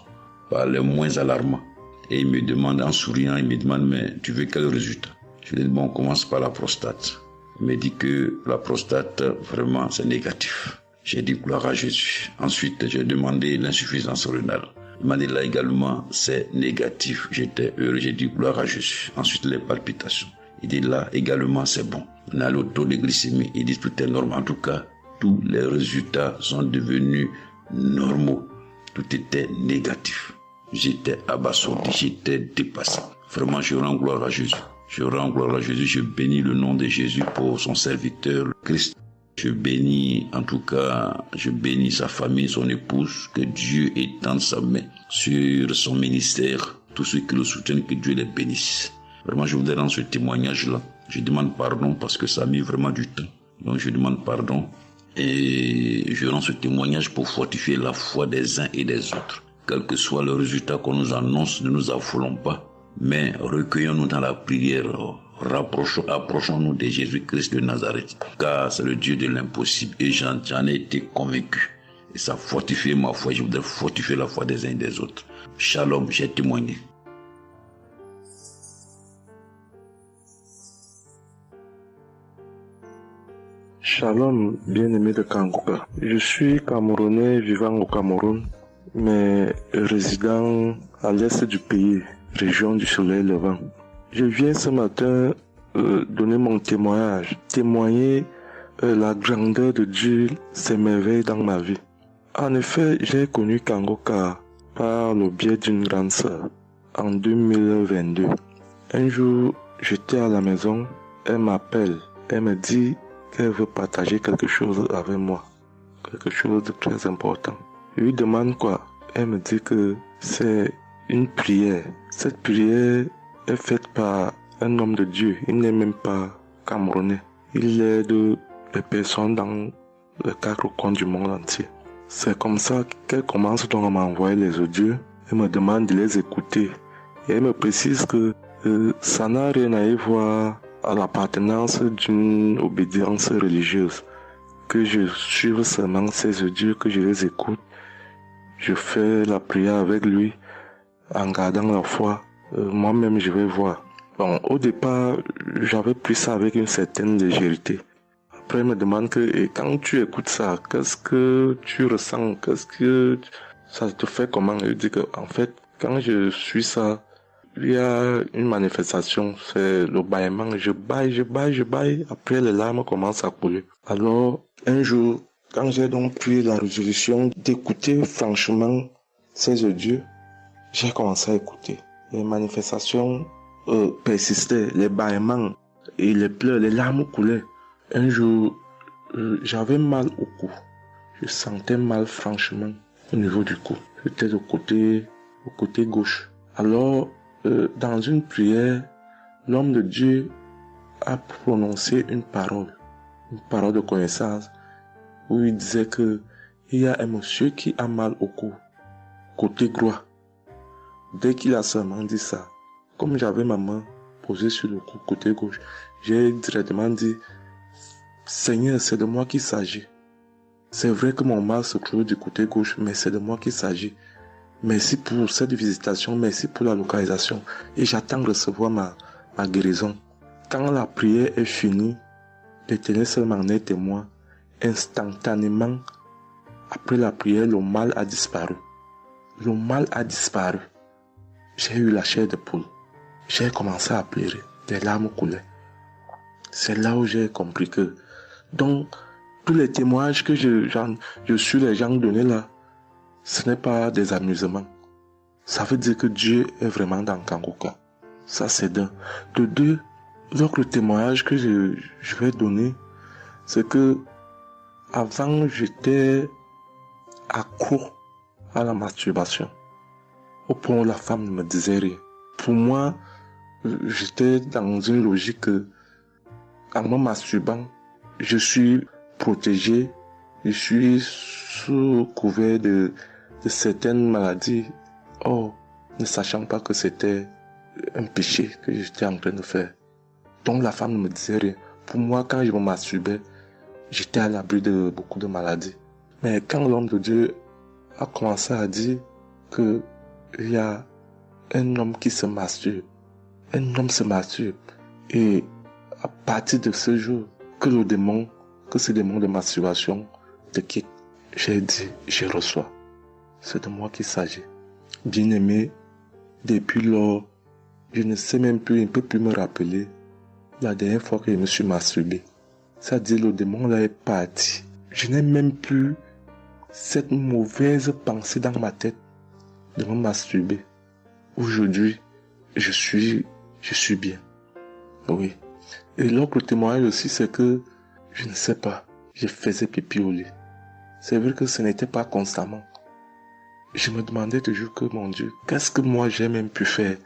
par les moins alarmants. Et il me demande en souriant, il me demande mais tu veux quel résultat? Je lui ai dit bon, on commence par la prostate. Il me dit que la prostate vraiment c'est négatif. J'ai dit gloire à Jésus. Ensuite j'ai demandé l'insuffisance rénale. Il m'a dit là également c'est négatif. J'étais heureux, j'ai dit gloire à Jésus. Ensuite les palpitations. Il dit là également c'est bon. On a le taux de glycémie. Il dit tout est normal. En tout cas, tous les résultats sont devenus normaux. Tout était négatif. J'étais abasourdi, j'étais dépassé. Vraiment, je rends gloire à Jésus. Je rends gloire à Jésus. Je bénis le nom de Jésus pour son serviteur, le Christ. Je bénis, en tout cas, je bénis sa famille, son épouse. Que Dieu étende sa main sur son ministère. Tous ceux qui le soutiennent, que Dieu les bénisse. Vraiment, je voudrais rendre ce témoignage-là. Je demande pardon parce que ça a mis vraiment du temps. Donc, je demande pardon. Et je rends ce témoignage pour fortifier la foi des uns et des autres. Quel que soit le résultat qu'on nous annonce, ne nous affolons pas. Mais recueillons-nous dans la prière. Approchons-nous de Jésus-Christ de Nazareth. Car c'est le Dieu de l'impossible. Et j'en ai été convaincu. Et ça a fortifié ma foi. Je voudrais fortifier la foi des uns et des autres. Shalom, j'ai témoigné. Shalom, bien-aimé de Kanguka. Je suis Camerounais vivant au Cameroun, mais résident à l'est du pays, région du soleil levant. Je viens ce matin donner mon témoignage, témoigner la grandeur de Dieu, ses merveilles dans ma vie. En effet, j'ai connu Kanguka par le biais d'une grande sœur en 2022. Un jour, j'étais à la maison, elle m'appelle, elle me dit qu'elle veut partager quelque chose avec moi, quelque chose de très important. Je lui demande quoi? Elle me dit que c'est une prière. Cette prière est faite par un homme de Dieu. Il n'est même pas camerounais. Il aide les personnes dans les 4 coins du monde entier. C'est comme ça qu'elle commence donc à m'envoyer les audios. Elle me demande de les écouter. Et elle me précise que ça n'a rien à y voir à l'appartenance d'une obédience religieuse. Que je suive seulement ces audios, que je les écoute. Je fais la prière avec lui en gardant la foi. Moi-même, je vais voir. Bon, au départ, j'avais pris ça avec une certaine légèreté. Après, il me demande que et quand tu écoutes ça, qu'est-ce que tu ressens? Qu'est-ce que ça te fait comment? Je dis que, en fait, quand je suis ça, il y a une manifestation, c'est le bâillement. Je baille. Après, les larmes commencent à couler. Alors, un jour, quand j'ai donc pris la résolution d'écouter franchement ces audios, j'ai commencé à écouter. Les manifestations persistaient, les bâillements et les pleurs, les larmes coulaient. Un jour, j'avais mal au cou. Je sentais mal franchement au niveau du cou. J'étais au côté gauche. Alors, dans une prière, l'homme de Dieu a prononcé une parole de connaissance, où il disait que il y a un monsieur qui a mal au cou, côté droit. Dès qu'il a seulement dit ça, comme j'avais ma main posée sur le cou, côté gauche, j'ai directement dit, Seigneur, c'est de moi qu'il s'agit. C'est vrai que mon mal se trouve du côté gauche, mais c'est de moi qu'il s'agit. Merci pour cette visitation, merci pour la localisation. Et j'attends de recevoir ma guérison. Quand la prière est finie, l'Éternel seul m'en est témoin. Instantanément, après la prière, le mal a disparu. J'ai eu la chair de poule. J'ai commencé à pleurer. des larmes coulaient. C'est là où j'ai compris que, donc, tous les témoignages que je suis les gens donnés là, ce n'est pas des amusements. Ça veut dire que Dieu est vraiment dans Kangoka. Ça, c'est d'un. De deux, l'autre témoignage que je vais donner, c'est que avant, j'étais accro à la masturbation. Au point où la femme ne me disait rien. Pour moi, j'étais dans une logique que, en me masturbant, je suis protégé, je suis sous couvert de certaines maladies. Oh, ne sachant pas que c'était un péché que j'étais en train de faire. Donc la femme ne me disait rien. Pour moi, quand je me masturbais, j'étais à l'abri de beaucoup de maladies. Mais quand l'homme de Dieu a commencé à dire que il y a un homme qui se masturbe, un homme se masturbe, et à partir de ce jour, que ce démon de masturbation te quitte, j'ai dit, je reçois. C'est de moi qu'il s'agit. Bien-aimé, depuis lors, je ne sais même plus, je ne peux plus me rappeler la dernière fois que je me suis masturbé. C'est-à-dire, le démon là est parti. Je n'ai même plus cette mauvaise pensée dans ma tête de me masturber. Aujourd'hui, je suis bien. Oui. Et l'autre témoignage aussi, c'est que, je ne sais pas, je faisais pipi au lit. C'est vrai que ce n'était pas constamment. Je me demandais toujours que, mon Dieu, qu'est-ce que moi j'ai même pu faire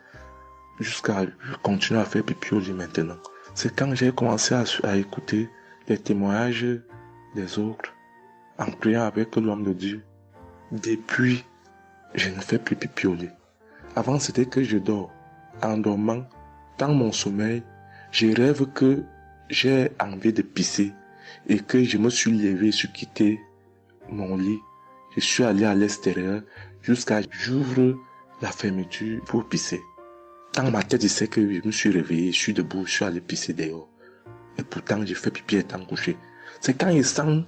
jusqu'à continuer à faire pipi au lit maintenant. C'est quand j'ai commencé à écouter les témoignages des autres, en priant avec l'homme de Dieu. Depuis, je ne fais plus pipi au lit. Avant, c'était que je dors. En dormant, dans mon sommeil, je rêve que j'ai envie de pisser et que je me suis levé, je suis quitté mon lit. Je suis allé à l'extérieur jusqu'à j'ouvre la fermeture pour pisser. Dans ma tête, je sais que je me suis réveillé, je suis debout, je suis allé pisser dehors. Et pourtant, j'ai fait pipi étant couché. C'est quand je sens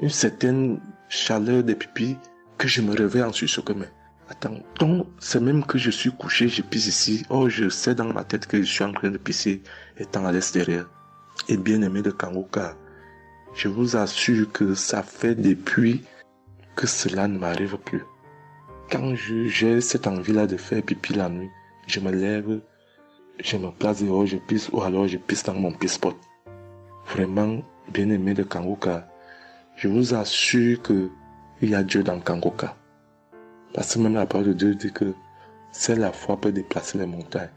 une certaine chaleur de pipi que je me réveille en sursaut. Mais attends, donc c'est même que je suis couché, je pisse ici. Oh, je sais dans ma tête que je suis en train de pisser étant à l'extérieur. Et bien aimé de Kangoka, je vous assure que ça fait depuis que cela ne m'arrive plus. Quand j'ai cette envie-là de faire pipi la nuit, je me lève, je me place dehors, je pisse, ou alors je pisse dans mon pisse-pot. Vraiment, bien aimé de Kangoka, je vous assure que il y a Dieu dans Kangoka. Parce que même la parole de Dieu dit que seule la foi peut déplacer les montagnes.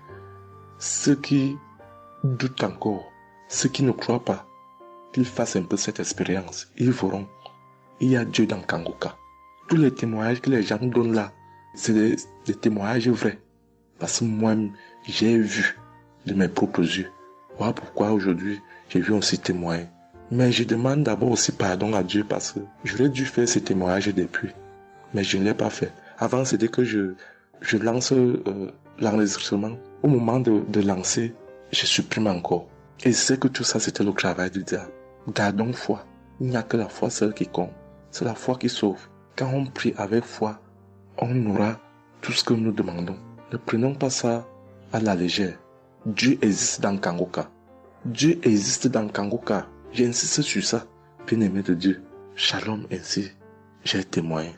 Ceux qui doutent encore, ceux qui ne croient pas, qu'ils fassent un peu cette expérience, ils verront. Il y a Dieu dans Kangoka. Tous les témoignages que les gens donnent là, c'est des témoignages vrais. Parce que moi, j'ai vu de mes propres yeux. Voilà pourquoi aujourd'hui, j'ai vu aussi témoigner. Mais je demande d'abord aussi pardon à Dieu parce que j'aurais dû faire ces témoignages depuis. Mais je ne l'ai pas fait. Avant, c'était que je lance l'enregistrement. Au moment de lancer, je supprime encore. Et je sais que tout ça, c'était le travail du diable. Gardons foi. Il n'y a que la foi seule qui compte. C'est la foi qui sauve. Quand on prie avec foi, on aura tout ce que nous demandons. Ne prenons pas ça à la légère. Dieu existe dans Kangoka. Dieu existe dans Kangoka. J'insiste sur ça. Bien-aimé de Dieu. Shalom ainsi. J'ai témoigné.